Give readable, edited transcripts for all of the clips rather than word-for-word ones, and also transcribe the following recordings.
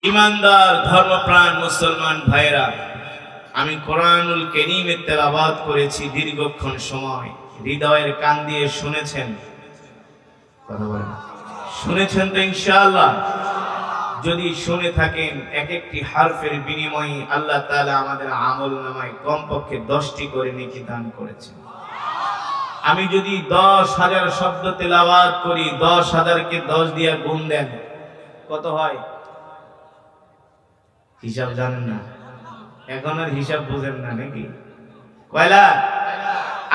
ईमानदार धर्मप्राण मुसलमान भाईरा আমি কোরআনুল কারীমের তেলাওয়াত করেছি দীর্ঘক্ষণ সময় হৃদয়ের কান দিয়ে শুনেছেন কথা বলেন শুনেছেন তো ইনশাআল্লাহ যদি শুনে থাকেন এক একটি হারফের বিনিময়ে আল্লাহ তাআলা আমাদের আমলনামায় কমপক্ষে 10টি করে নেকি দান করেছেন আমি যদি 10,000 শব্দ তেলাওয়াত করি 10,000 কে 10 দিয়ে গুণ দেন কত হয় হিসাব জানেন না এখন আর হিসাব বুঝেন না নাকি কয়লা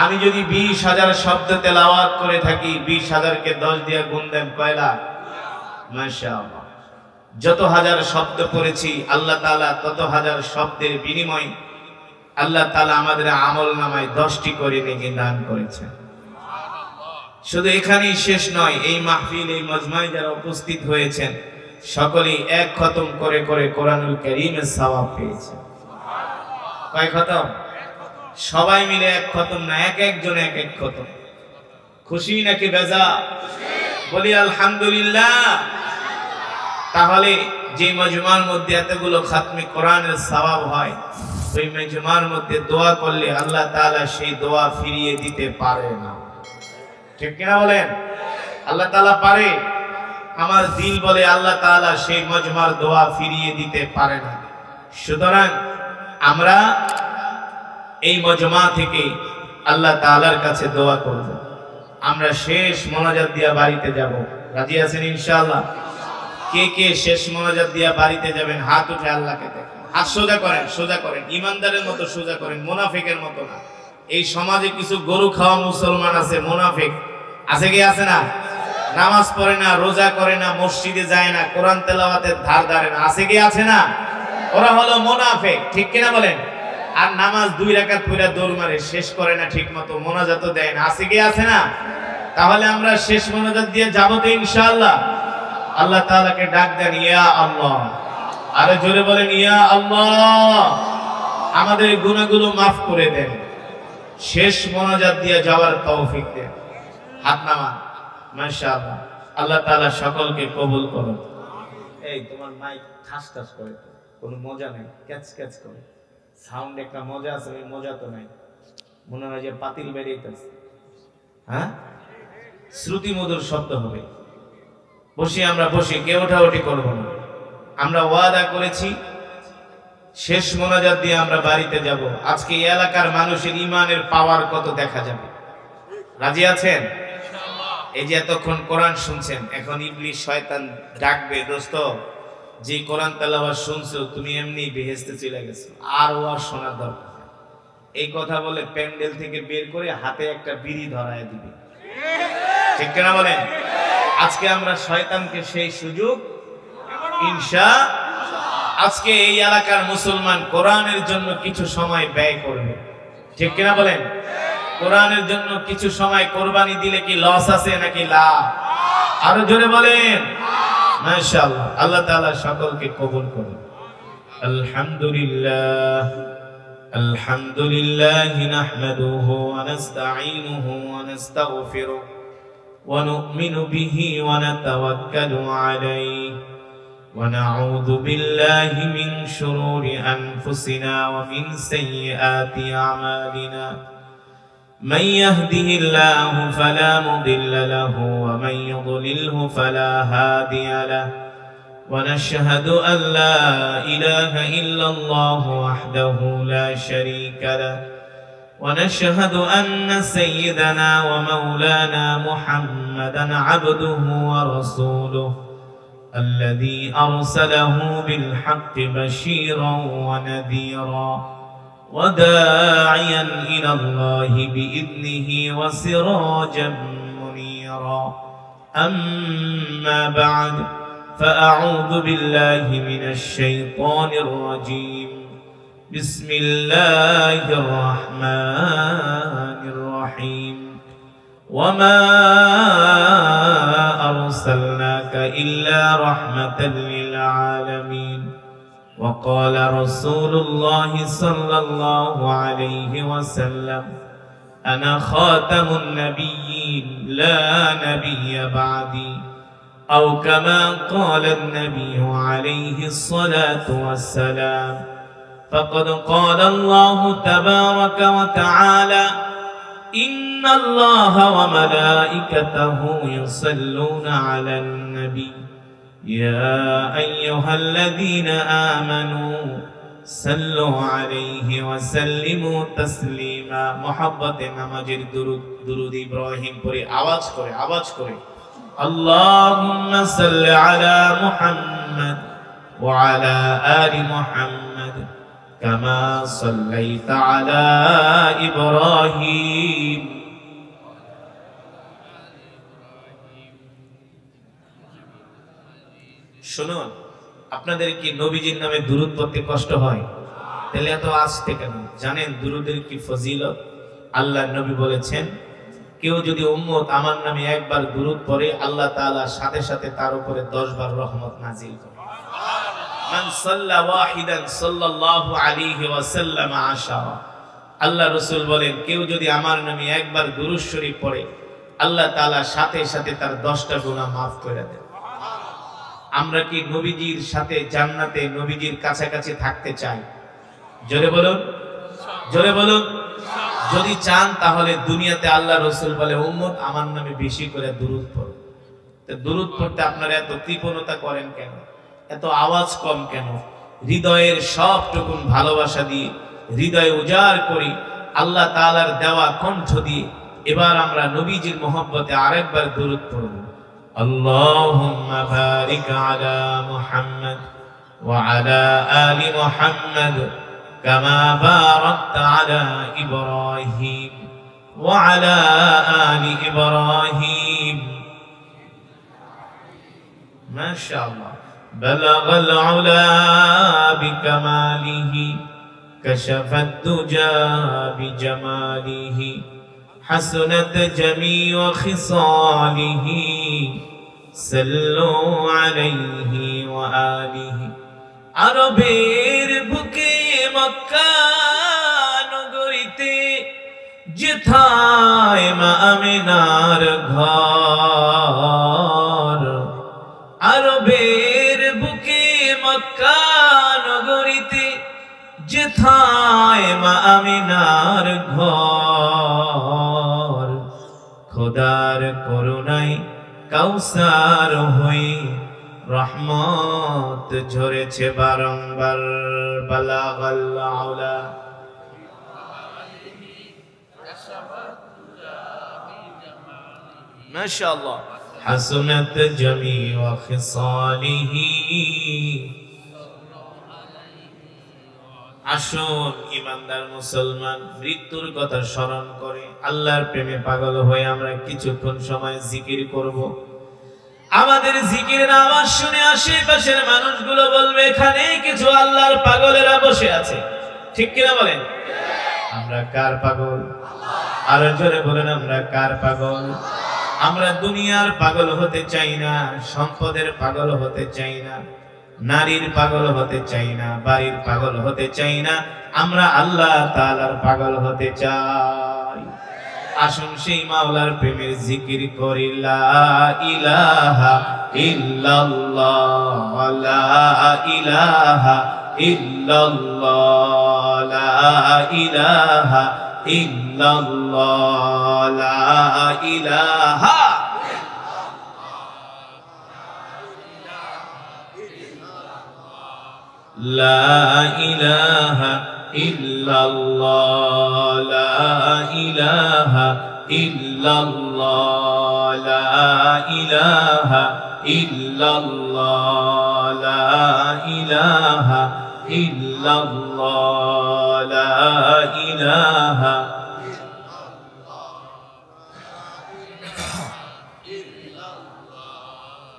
আমি যদি 20,000 শব্দ তেলাওয়াত করে থাকি 20,000 কে 10 দিয়ে গুণ দেন কয়লা মাশাআল্লাহ যত হাজার শব্দ পড়েছি আল্লাহ তাআলা তত হাজার শব্দের বিনিময়ে আল্লাহ তাআলা আমাদের আমলনামায় 10টি করে নেকি দান করেছেন শুধু এখানেই শেষ নয় এই মাহফিল এই মজমায় যারা উপস্থিত হয়েছেন সকলেই এক খতম করে করে কোরআনুল কারীমের সওয়াব পেয়েছে কয় খতম সবাই মিলে এক খতম না এক একজন এক এক খতম খুশি নাকি বেজা বলি আলহামদুলিল্লাহ তাহলে যে মজমার মধ্যে এতগুলো খাতমে কোরআনের সওয়াব হয় ওই মজমার মধ্যে দোয়া করলে আল্লাহ তাআলা সেই দোয়া ফিরিয়ে দিতে পারে না ঠিক কিনা বলেন আল্লাহ তাআলা পারে আমার দিল বলে আল্লাহ তাআলা সেই মজমার দোয়া ফিরিয়ে দিতে পারে না সুতরাং আমরা এই মজমা থেকে আল্লাহ তাআলার কাছে দোয়া করব আমরা শেষ মোনাজাত দিয়া বাড়িতে যাব রাজি আছেন ইনশাআল্লাহ কে কে শেষ মোনাজাত দিয়া বাড়িতে যাবেন হাত উঠে আল্লাহকে দেখেন হাত সোজা করেন ইমানদারের মতো সোজা করেন মুনাফিকের মতো না এই সমাজে কিছু গরু খাওয়া মুসলমান আছে মুনাফিক আছে কি আছে না নামাজ পড়ে না রোজা করে না মসজিদে যায় না কোরআন তেলাওয়াতের ধার ধারে না আছে কি আছে না ওরা হলো মুনাফিক ঠিক কিনা বলেন আর নামাজ 2 রাকাত পড়া দৌড় মারে শেষ করে না ঠিকমতো মোনাজাত দেয় না আছে কি আছে না তাহলে আমরা শেষ মোনাজাত দিয়ে যাব তো ইনশাআল্লাহ আল্লাহ তাআলাকে ডাক দেন ইয়া আল্লাহ আরে জোরে বলেন ইয়া আল্লাহ আমাদের গুনাহগুলো maaf করে দেন শেষ মোনাজাত দিয়ে যাওয়ার তৌফিক দেন হাত নামান মাশাআল্লাহ আল্লাহ তাআলা সকলকে কবুল করুন এই তোমার মাইক ঠাস ঠাস করে কোনো মজা নাই ক্যাচ ক্যাচ করে সাউন্ড একটা মজা আছে ওই মজা তো নাই মনে হয় যে পাতিল বেরিয়েছে হ্যাঁ শ্রুতি মধুর শব্দ হবে আমরা বসে কেউ ওঠাউঠি করব না আমরা ওয়াদা করেছি শেষ মোনাজাত দিয়ে আমরা বাড়িতে যাব আজকে এই এলাকার মানুষের ঈমানের পাওয়ার কত দেখা যাবে রাজি আছেন ইনশাআল্লাহ এই যে এতক্ষণ কোরআন শুনছেন এখন ইবলিস শয়তান ডাকবে দোস্ত যে কোরআন তেলাওয়াত শুনছো তুমি এমনি বেহেশতে চলে গেছো আর ওয়াজ শোনার দরকার এই কথা বলে প্যান্ডেল থেকে বের করে হাতে একটা বিড়ি ধরায় দিবে ঠিক কিনা বলেন আজকে আমরা শয়তানকে সেই সুযোগ ইনশাআল্লাহ আজকে এই এলাকার মুসলমান কোরআনের জন্য কিছু সময় ব্যয় করবে ঠিক কিনা বলেন কোরআনের জন্য কিছু সময় কুরবানি দিলে কি লস আছে নাকি লাভ আরো জোরে বলেন মাশাআল্লাহ আল্লাহ তাআলা সকলকে কবুল করুন আলহামদুলিল্লাহ নাহমাদুহু ওয়া নাস্তাঈনুহু ওয়া নাস্তাগফিরুহু ওয়া নু'মিনু বিহি ওয়া নাতাওয়াক্কালু আলাইহি ওয়া নাউযু বিল্লাহি মিন শুরুরি আনফুসিনা ওয়া মিন সাইয়্যাতি আমালিনা من يهده الله فلا مضل له ومن يضلله فلا هادي له ونشهد أن لا إله إلا الله وحده لا شريك له ونشهد أن سيدنا ومولانا محمدا عبده ورسوله الذي أرسله بالحق بشيرا ونذيرا وداعيا إلى الله بإذنه وسراجا منيرا أما بعد فأعوذ بالله من الشيطان الرجيم بسم الله الرحمن الرحيم وما أرسلناك إلا رحمة للعالمين وقال رسول الله صلى الله عليه وسلم أنا خاتم النبيين لا نبي بعدي أو كما قال النبي عليه الصلاة والسلام فقد قال الله تبارك وتعالى إن الله وملائكته يصلون على النبي يا أيها الذين آمنوا صلوا عليه وسلموا تسليما محبت نمازের درود إبراهيم পড়ে আওয়াজ করে اللهم صل على محمد وعلى آل محمد كما صليت على إبراهيم শুনুন আপনাদের কি নবীজির নামে দুরূদ পড়তে কষ্ট হয় তাহলে এত আস্তে কেন জানেন দুরূদের কি ফজিলত আল্লাহর নবী বলেছেন কেউ যদি উম্মত আমার নামে একবার দুরূদ পড়ে আল্লাহ তাআলা সাথে সাথে তার উপরে 10 বার রহমত নাযিল করে মান সাল্লা ওয়াহিদান সাল্লাল্লাহু আলাইহি ওয়াসাল্লাম আশারা আল্লাহ রাসূল বলেন কেউ যদি আমার নামে একবার দুরূদ শরীফ পড়ে আল্লাহ তাআলা সাথে সাথে তার 10টা গুনাহ maaf করে দেন আমরা কি নবীজির সাথে জান্নাতে নবীজির কাছাকাছি থাকতে চাই জোরে বলুন যদি চান তাহলে দুনিয়াতে আল্লাহ রাসূল বলে উম্মত আমার নামে বেশি করে দুরূদ পড়ো তো দুরূদ পড়তে আপনারা এত কৃপণতা করেন কেন এত আওয়াজ কম কেন হৃদয়ের সবটুকু ভালোবাসা দিয়ে হৃদয় উজাড় করি আল্লাহ তাআলার দেওয়া কণ্ঠ দিয়ে এবার আমরা নবীজির মহব্বতে আরেকবার দুরূদ পড়ব আল্লাহুম্মা বারিক আলা মুহাম্মদ ওয়া আলা আলি মুহাম্মদ কামা বারাকতা আলা ইব্রাহিম ওয়া আলা আলি ইব্রাহিম মাশাআল্লাহ بلغ العلا بكماله كشف الدجى بجماله حسنت جميع خصاله صلوا عليه وآله আরবের বুকে মক্কা নগরীতে যেথায় মা আমিনার ঘর আরবের বুকে মক্কা নগরীতে যেথায় মা আমিনার ঘর খোদার করুণায় কাউসার হয়ে রহমত ঝরেছে বারংবার বালাগাল আউলা মাশাআল্লাহ হাসনাত জামিউ খিসালিহি আসুন ইমানদার মুসলমান মৃত্যুর কথা স্মরণ করে আল্লাহর প্রেমে পাগল হয়ে আমরা কিছুক্ষণ সময় জিকির করব আমাদের জিকিরের আওয়াজ শুনে আশেপাশের মানুষগুলো বলবে এখানে কিছু আল্লাহর পাগলেরা বসে আছে ঠিক কিনা বলেন আমরা কার পাগল আর জোরে বলেন আমরা কার পাগল আমরা দুনিয়ার পাগল হতে চাই না সম্পদের পাগল হতে চাই না নারীর পাগল হতে চাই না বাড়ির পাগল হতে চাই না আমরা আল্লাহ তাআলার পাগল হতে চাই আসুন সেই মাওলার প্রেমের জিকির করি লা ইলাহা ইল্লাল্লাহ লা ইলাহা ইল্লাল্লাহ লা ইলাহা ইল্লাল্লাহ লা ইলাহা لا إله إلا الله لا إله إلا الله لا إله إلا الله لا إله إلا الله لا إله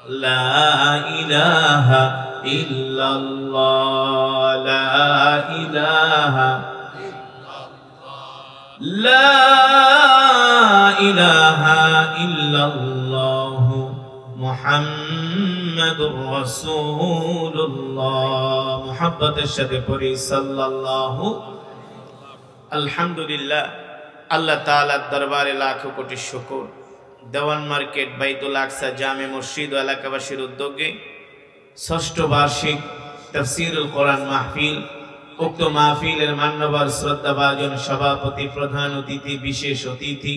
لا إله إلا الله لا إله لا إله إلا الله محمد رسول الله محبت الشديد صلى الله الحمد لله আল্লাহ তাআলার দরবারে লাখো কোটি শুকর দেওয়ান মার্কেট বাইতুল আকসা জামে মসজিদ ও এলাকাবাসীর উদ্যোগে ৬ষ্ঠ বার্ষিক তাফসীরুল কোরআন মাহফিল। উক্ত মাহফিলের মান্যবর শ্রদ্ধাভাজন সভাপতি, প্রধান অতিথি, বিশেষ অতিথি,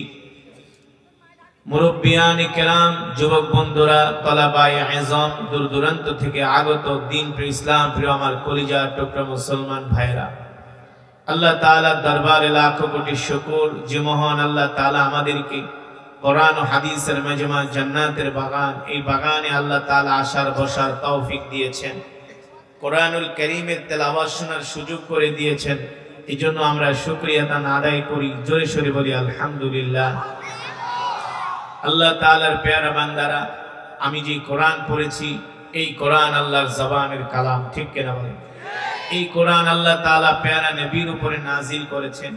মুরব্বিয়ানে কেরাম, যুবক বন্ধুরা, তলাবায়ে আযম, দূর দূরান্ত থেকে আগত দিন প্রিয়, ইসলাম প্রিয় আমার কলিজার টুকরা মুসলমান ভাইরা, আল্লাহ তাআলার দরবারে লাখো কোটি শুকর যে মহান আল্লাহ তাআলা আমাদেরকে কোরআন ও হাদিসের মেজমা জান্নাতের বাগান, এই বাগানে আল্লাহ তাআলা আসার বসার তৌফিক দিয়েছেন, কোরআনুল কারীমের তেলাওয়াত শোনার সুযোগ করে দিয়েছেন। এই জন্য আমরা শুকরিয়া দান আদায় করি, জোরে সোরে বলি আলহামদুলিল্লাহ। আল্লাহ তাআলার পেয়ারা বান্দারা, আমি যে কোরআন পড়েছি এই কোরআন আল্লাহর জবানের কালাম, ঠিক কিনা বলেন? এই কোরআন আল্লাহ তাআলা পেয়ারা নবীর উপরে নাজিল করেছেন।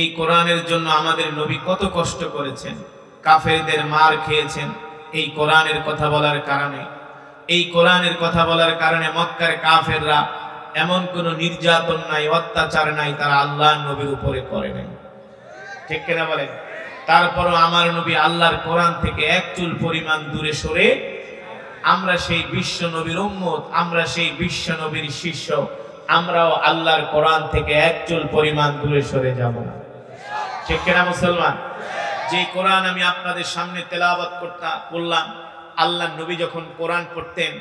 এই কোরআনের জন্য আমাদের নবী কত কষ্ট করেছেন, কাফেরদের মার খেয়েছেন এই কোরআনের কথা বলার কারণে। এই কোরআনের কথা বলার কারণে মক্কার কাফেররা এমন কোন নির্যাতন নাই, অত্যাচার নাই, তারা আল্লাহর নবীর উপরে করে নাই, ঠিক কিনা বলেন? তারপরও আমার নবী আল্লাহর কোরআন থেকে এক চুল পরিমাণ দূরে সরে, আমরা সেই বিশ্ব নবীর উম্মত, আমরা সেই বিশ্ব নবীর শিষ্য, আমরাও আল্লাহর কোরআন থেকে এক চুল পরিমাণ দূরে সরে যাব না, ঠিক কিনা মুসলমান? যে কোরআন আমি আপনাদের সামনে তেলাওয়াত করলাম, আল্লাহর নবী যখন কোরআন পড়তেন,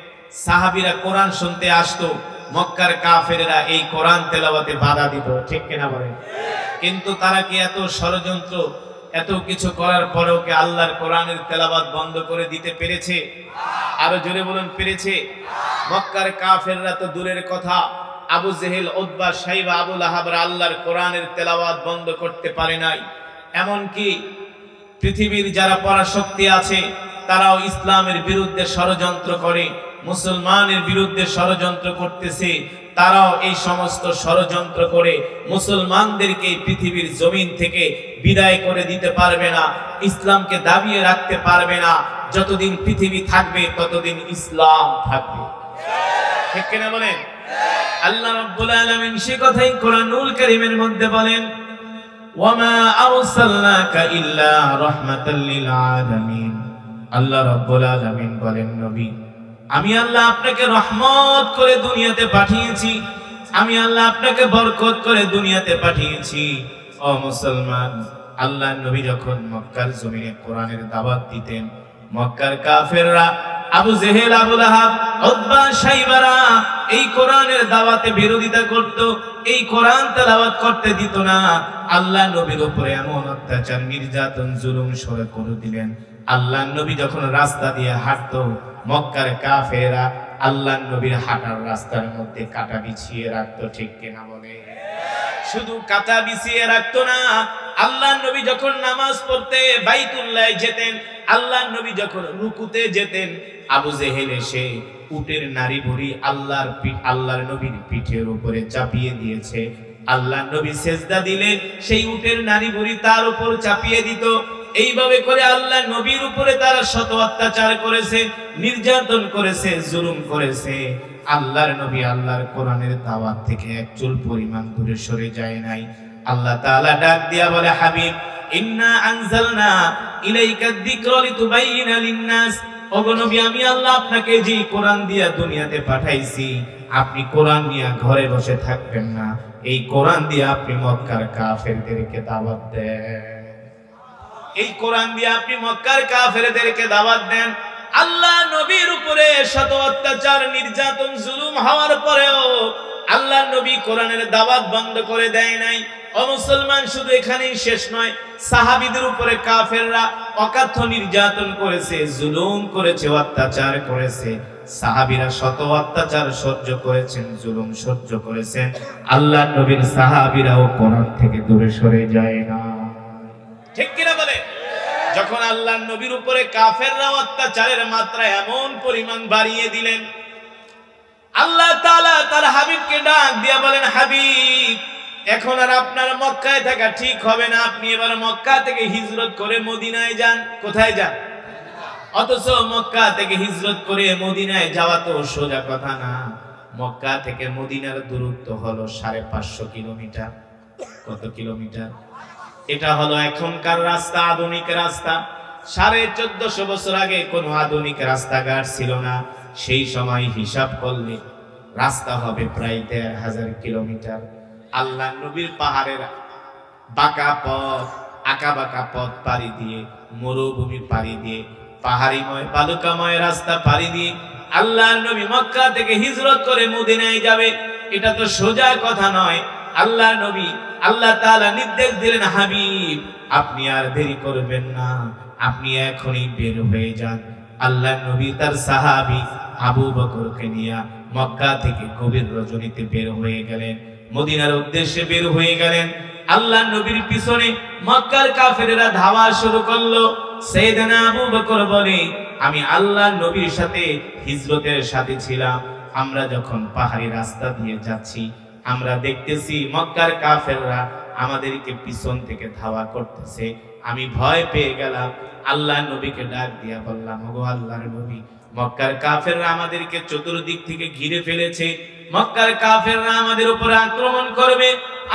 সাহাবীরা কোরআন শুনতে আসতো, মক্কার কাফেরেরা এই কোরআন তেলাওয়াতে বাধা দিত, ঠিক কিনা বলেন? কিন্তু তারা কি এত ষড়যন্ত্র, এত কিছু করার পরেও কি আল্লাহর কোরআনের তেলাওয়াত বন্ধ করে দিতে পেরেছে? আরো জোরে বলুন, পেরেছে? মক্কার কাফেররা তো দূরের কথা, আবু জেহেল, উতবা, শাইবা, আবু লাহাবরা আল্লাহর কোরআনের তেলাওয়াত বন্ধ করতে পারে নাই। এমনকি পৃথিবীর যারা পরাশক্তি আছে তারাও ইসলামের বিরুদ্ধে ষড়যন্ত্র করে, মুসলমানের বিরুদ্ধে ষড়যন্ত্র করতেছে, তারাও এই সমস্ত ষড়যন্ত্র করে মুসলমানদেরকে পৃথিবীর জমিন থেকে বিদায় করে দিতে পারবে না, ইসলামকে দাবিয়ে রাখতে পারবে না। যতদিন পৃথিবী থাকবে ততদিন ইসলাম থাকবে, ঠিক কিনা বলেন? আল্লাহ রাব্বুল আলামিন সে কথাই কোরআনুল কারীমের মধ্যে বলেন, ওয়ামা আরসালনাকা ইল্লা রাহমাতাল লিল আলামিন। আল্লাহ রাব্বুল আলামিন বলেন, নবী আমি আল্লাহ আপনাকে রহমত করে দুনিয়াতে পাঠিয়েছি, আমি আল্লাহ আপনাকে বরকত করে দুনিয়াতে পাঠিয়েছি। ও মুসলমান, আল্লাহ নবী যখন মক্কার জমিনে কোরআনের দাওয়াত দিতেন, মক্কার কাফেররা আবু জেহেল, আবু লাহাব, উতবা, শাইবারা এই কোরআনের দাওয়াতে বিরোধিতা করত, এই কোরআন তেলাওয়াত করতে দিত না। আল্লাহ নবীর উপরে এমন অত্যাচার, নির্যাতন, জুলুম শুরু করে দিলেন। আল্লাহ নবী যখন রাস্তা দিয়ে হাঁটতো, মক্কার কাফেররা আল্লাহ নবীর হাঁটার রাস্তার মধ্যে কাঁটা বিছিয়ে রাখতো, ঠিক কিনা বলে? শুধু কাঁটা বিছিয়ে রাখতো না, আল্লাহ নবী যখন নামাজ পড়তে বাইতুল্লাহ যেতেন, আল্লাহ নবী যখন রুকুতে যেতেন, আবু জেহেল এসে উটের নাড়ি ভুঁড়ি আল্লাহর নবীর পিঠের উপরে চাপিয়ে দিয়েছে। আল্লাহ নবী সেজদা দিলে সেই উটের নাড়ি ভুঁড়ি তার উপর চাপিয়ে দিত। এইভাবে করে আল্লাহ নবীর উপরে তারা শত অত্যাচার করেছে, নির্যাতন করেছে, জুলুম করেছে। আল্লাহর নবী আল্লাহর কোরআনের দাওয়াত থেকে এক চুল পরিমাণ দূরে সরে যায় নাই। আল্লাহ তাআলা ডাক দিয়া বলে, হাবিব ইন্না আনজালনা ইলাইকা যিকরা লিতুবাইয়িনা লিন-নাস। ওগো নবী, আমি আল্লাহ আপনাকে যে কোরআন দিয়া দুনিয়াতে পাঠাইছি, আপনি কোরআন নিয়ে ঘরে বসে থাকবেন না, এই কোরআন দিয়ে আপনি মক্কার কাফেরদেরকে দাওয়াত দেন, এই কোরআন দিয়ে আপনি মক্কার কাফেরদেরকে দাওয়াত দেন। আল্লাহ নবীর উপরে শত অত্যাচার, নির্যাতন, জুলুম হওয়ার পরেও আল্লাহ নবী কোরআনের দাওয়াত বন্ধ করে দেয় নাই। ও মুসলমান, শুধু এখানেই শেষ নয়, সাহাবীদের উপরে কাফেররা অকাথ্য নির্যাতন করেছে, জুলুম করেছে, অত্যাচার করেছে। সাহাবীরা শত অত্যাচার সহ্য করেছেন, জুলুম সহ্য করেছেন। আল্লাহ নবীর সাহাবীরাও কোরআন থেকে দূরে সরে যায় না, ঠিক কিনা বলে? যখন আল্লাহ নবীর উপরে কাফেররা অত্যাচারের মাত্রা এমন পরিমাণ বাড়িয়ে দিলেন, আল্লাহ তাআলা তার হাবিবকে ডাক দিয়া বলেন, হাবিব এখন আর আপনার মক্কায় থাকা ঠিক হবে না, আপনি এবার মক্কা থেকে হিজরত করে মদিনায় যান। কোথায় যান? অথচ মক্কা থেকে হিজরত করে মদিনায় যাওয়া তো সোজা কথা না। মক্কা থেকে মদিনার দূরত্ব হলো 550 কিলোমিটার। কত কিলোমিটার? এটা হলো এখনকার রাস্তা, আধুনিক রাস্তা। 1450 বছর আগে কোনো আধুনিক রাস্তাঘাট ছিল না। সেই সময় হিসাব করলে রাস্তা হবে প্রায় 1500 কিলোমিটার। আল্লাহ নবীর পাহাড়ের বাঁকা পথ, আঁকা বাঁকা পথ পাড়ি দিয়ে, মরুভূমি পাড়ি দিয়ে, পাহাড়িময় বালুকাময় রাস্তা পাড়ি দিয়ে আল্লাহ নবী মক্কা থেকে হিজরত করে মদিনায় যাবে। এটা তো সোজা কথা নয়। আল্লাহ নবী, আল্লাহ তাআলা নির্দেশ দিলেন, হাবিব আপনি আর দেরি করবেন না, আপনি এখনই বের হয়ে যান। আল্লাহ নবী তার সাহাবী আবু বকরকে নিয়ে মক্কা থেকে গভীর রজনীতে বের হয়ে গেলেন, মদিনার উদ্দেশ্যে বের হয়ে গেলেন। আল্লাহ নবীর পিছনে মক্কার কাফেরেরা ধাওয়া শুরু করলো। সাইয়েদনা আবু বকর বলে, আমি আল্লাহ নবীর সাথে হিজরতের সাথে ছিলাম। আমরা যখন পাহাড়ি রাস্তা দিয়ে যাচ্ছি, আমরা দেখতেছি মক্কার কাফেররা আমাদেরকে পিছন থেকে ধাওয়া করতেছে। আমি ভয় পেয়ে গেলাম। আল্লাহ নবীকে ডাক দিয়া বললাম, ওগো আল্লাহর নবী, মক্কার কাফেররা আমাদেরকে চতুর্দিক থেকে ঘিরে ফেলেছে, মক্কার কাফেররা আমাদের উপরে আক্রমণ করবে।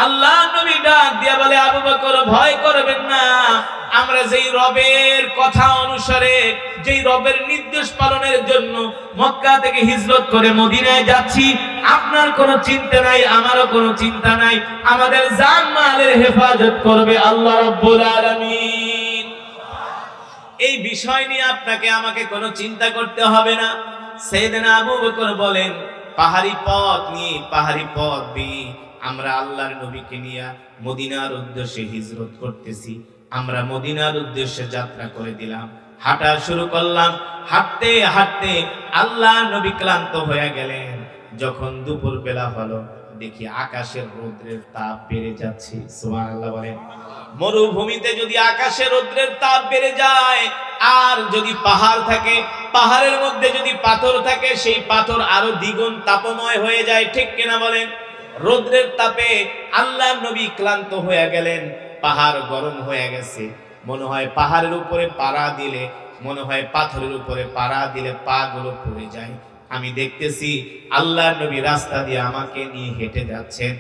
আল্লাহ নবী ডাক দিয়া বলে, আবু বকর ভয় করবেন না, আমরা যেই রবের কথা অনুসারে, যেই রবের নির্দেশ পালনের জন্য মক্কা থেকে হিজরত করে মদিনায় যাচ্ছি, আপনার কোনো চিন্তা নাই, আমারও কোনো চিন্তা নাই। আমাদের জান মালের হেফাজত করবে আল্লাহ রাব্বুল আলামিন। এই বিষয় নিয়ে আপনাকে আমাকে কোনো চিন্তা করতে হবে না। সাইয়েদনা আবু বকর বলেন, পাহাড়ি পথ নিয়ে, পাহাড়ি পথ দিয়ে আমরা আল্লাহর নবীকে নিয়ে মদিনার উদ্দেশ্যে হিজরত করতেছি। আমরা মদিনার উদ্দেশ্যে যাত্রা করে দিলাম, হাঁটা শুরু করলাম। হাঁটতে হাঁটতে আল্লাহ নবী ক্লান্ত হয়ে গেলেন। যখন দুপুর বেলা হলো, দেখি আকাশের রৌদ্রের তাপ বেড়ে যাচ্ছে। সুবহানাল্লাহ বলেন। মরুভূমিতে যদি আকাশের রৌদ্রের তাপ বেড়ে যায়, আর যদি পাহাড় থাকে, পাহাড়ের মধ্যে যদি পাথর থাকে, সেই পাথর আরো দ্বিগুণ তাপময় হয়ে যায়, ঠিক কিনা বলেন? রৌদ্রের তাপে আল্লাহ নবী ক্লান্ত হয়ে গেলেন, পাহাড় গরম হয়ে গেছে। মনে হয় পাহাড়ের উপরে পাড়া দিলে, মনে হয় পাথরের উপরে পাড়া দিলে পা গুলো পড়ে যায়। আমি দেখতেছি আল্লাহ নবী রাস্তা দিয়ে আমাকে নিয়ে হেঁটে যাচ্ছেন,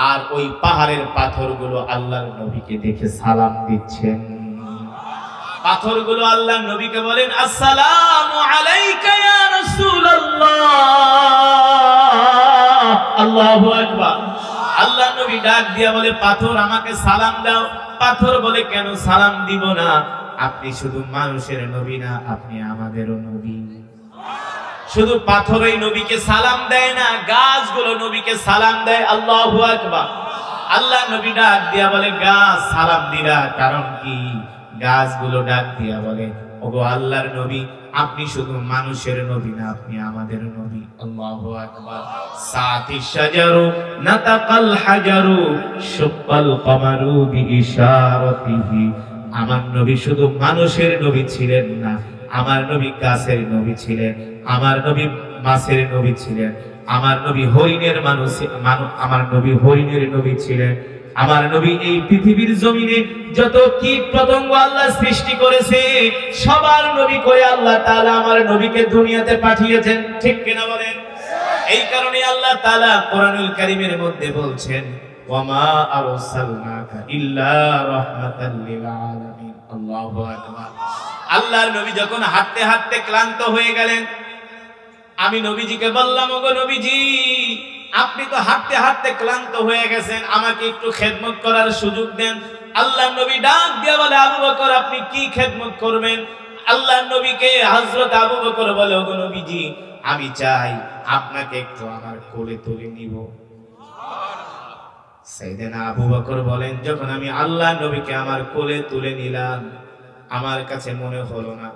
আর ওই পাহাড়ের পাথরগুলো আল্লাহর নবীকে দেখে সালাম দিচ্ছেন। পাথরগুলো আল্লাহ নবীকে বলেন, আসসালামু আলাইকা ইয়া রাসূলুল্লাহ। আল্লাহু আকবার। আল্লাহ নবী ডাক দিয়া বলে, পাথর আমাকে সালাম দাও। পাথর বলে, কেন সালাম দিব না? আপনি শুধু মানুষের নবী না, আপনি আমাদেরও নবী। শুধু পাথরই নবীকে সালাম দেয় না, গাছগুলো নবীকে সালাম দেয়। আল্লাহু আকবার। আল্লাহ নবী ডাক দিয়া বলে, গাছ সালাম দিলা কারণ কি? গাছগুলো ডাক দিয়া বলে, ওগো আল্লাহর নবী, আপনি শুধু মানুষের নবী না, আপনি আমাদের নবী। আল্লাহু আকবার। সাতি শাজারু নাতাকাল হাজারু শুক্কাল কমারু বিইশারাতিহি। আমার নবী শুধু মানুষের নবী ছিলেন না, আমার নবী গাছের নবী ছিলেন, আমার নবী মাছের নবী ছিলেন, আমার নবী হরিণের মানুষ, আমার নবী হরিণের নবী ছিলেন। আমার নবী এই পৃথিবীর জমিনে যত কীট পতঙ্গ আল্লাহ সৃষ্টি করেছে, সবার নবী করে আল্লাহ তাআলা আমার নবীকে দুনিয়াতে পাঠিয়েছেন, ঠিক কিনা বলেন? এই কারণে আল্লাহ তাআলা কোরআনুল কারীমের মধ্যে বলছেন, ওয়ামা আরসালনাকা ইল্লা রাহমাতাল লিল আলামিন। আল্লাহু আকবার। আল্লাহর নবী যখন হাঁটতে হাঁটতে ক্লান্ত হয়ে গেলেন, আমি নবীজিকে বললাম, ওগো নবীজি, আপনি তো হাঁটতে হাঁটতে ক্লান্ত হয়ে গেছেন, আমাকে একটু খেদমত করার সুযোগ দেন। আল্লাহ নবী ডাক দিয়া বলে, আবু বকর আপনি কি খেদমত করবেন? আল্লাহ নবীকে হযরত আবু বকর বলে, ওগো নবীজি, আমি চাই আপনাকে একটু আমার কোলে তুলে নিব। সাইয়েদনা আবু বকর বলেন, যখন আমি আল্লাহ নবীকে আমার কোলে তুলে নিলাম, আমার কাছে মনে হলো না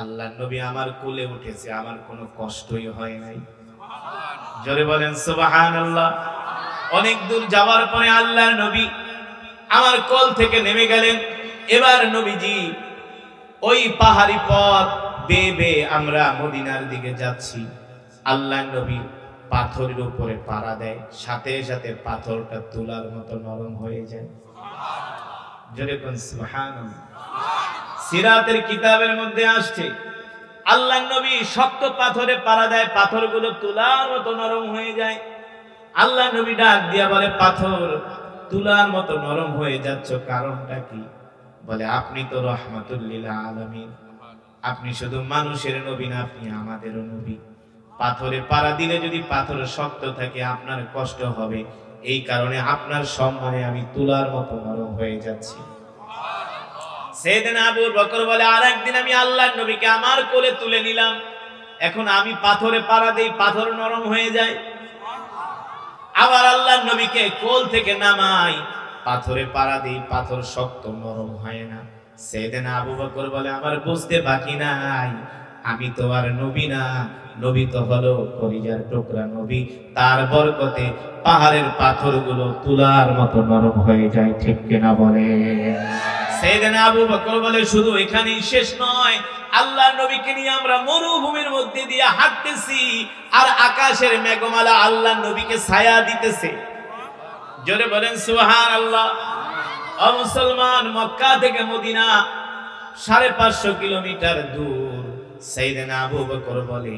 আল্লাহ নবী আমার কোলে উঠেছে, আমার কোনো কষ্টই হয় নাই। জোরে বলেন সুবহানাল্লাহ। অনেক দূর যাওয়ার পরে আল্লাহর নবী আমার কোল থেকে নেমে গেলেন। এবার নবীজি ওই পাহাড়ি পথ বেয়ে বেয়ে আমরা মদিনার দিকে যাচ্ছি। আল্লাহর নবী পাথরের উপরে পাড়া দেয়, সাথে সাথে পাথরটা তুলার মতো নরম হয়ে যায়। জোরে বলেন সুবহানাল্লাহ। সিরাতের কিতাবের মধ্যে আসছে, আল্লাহর নবী শক্ত পাথরে পাড়া দেয়, পাথরগুলো তুলার মতো নরম হয়ে যায়। আল্লাহ নবী ডাক দিয়া বলে, পাথর তুলার মতো নরম হয়ে যাচ্ছে, কারণটা কি? বলে আপনি তো রহমাতুল লিল আলামিন, আপনি শুধু মানুষের নবী না, আপনি আমাদেরও নবী। পাথরে পাড়া দিলে যদি পাথর শক্ত থাকে আপনার কষ্ট হবে, এই কারণে আপনার সম্মানে আমি তুলার মতো নরম হয়ে যাচ্ছি। সাইয়েদনা আবু বকর বলে আরেকদিন আমি আল্লাহর নবীকে আমার কোলে তুলে নিলাম, এখন আমি পাথরে পাড়া দেই, পাথর নরম হয়ে যায়। আবার আল্লাহর নবীকে কোল থেকে নামাই, পাথরে পাড়া দেই, পাথর শক্ত নরম হয় না। সাইয়েদনা আবু বকর বলে আমার বুঝতে বাকি নাই, আমি তো আর নবী না, নবী তো হলো কলিজার টুকরা নবী, তার বরকতে পাহাড়ের পাথরগুলো তুলার মতো নরম হয়ে যায়, ঠিক কিনা বলে? সাইয়েদনা আবু বকর বলে শুধু এখানেই শেষ নয়, আল্লাহর নবীকে নিয়ে আমরা মরুভূমির মধ্যে দিয়ে হাঁটতেছি, আর আকাশের মেঘমালা আল্লাহর নবীকে ছায়া দিতেছে। জোরে বলেন সুবহানাল্লাহ। ও মুসলমান, মক্কা থেকে মদিনা 550 কিলোমিটার দূর। সাইয়েদনা আবু বকর বলে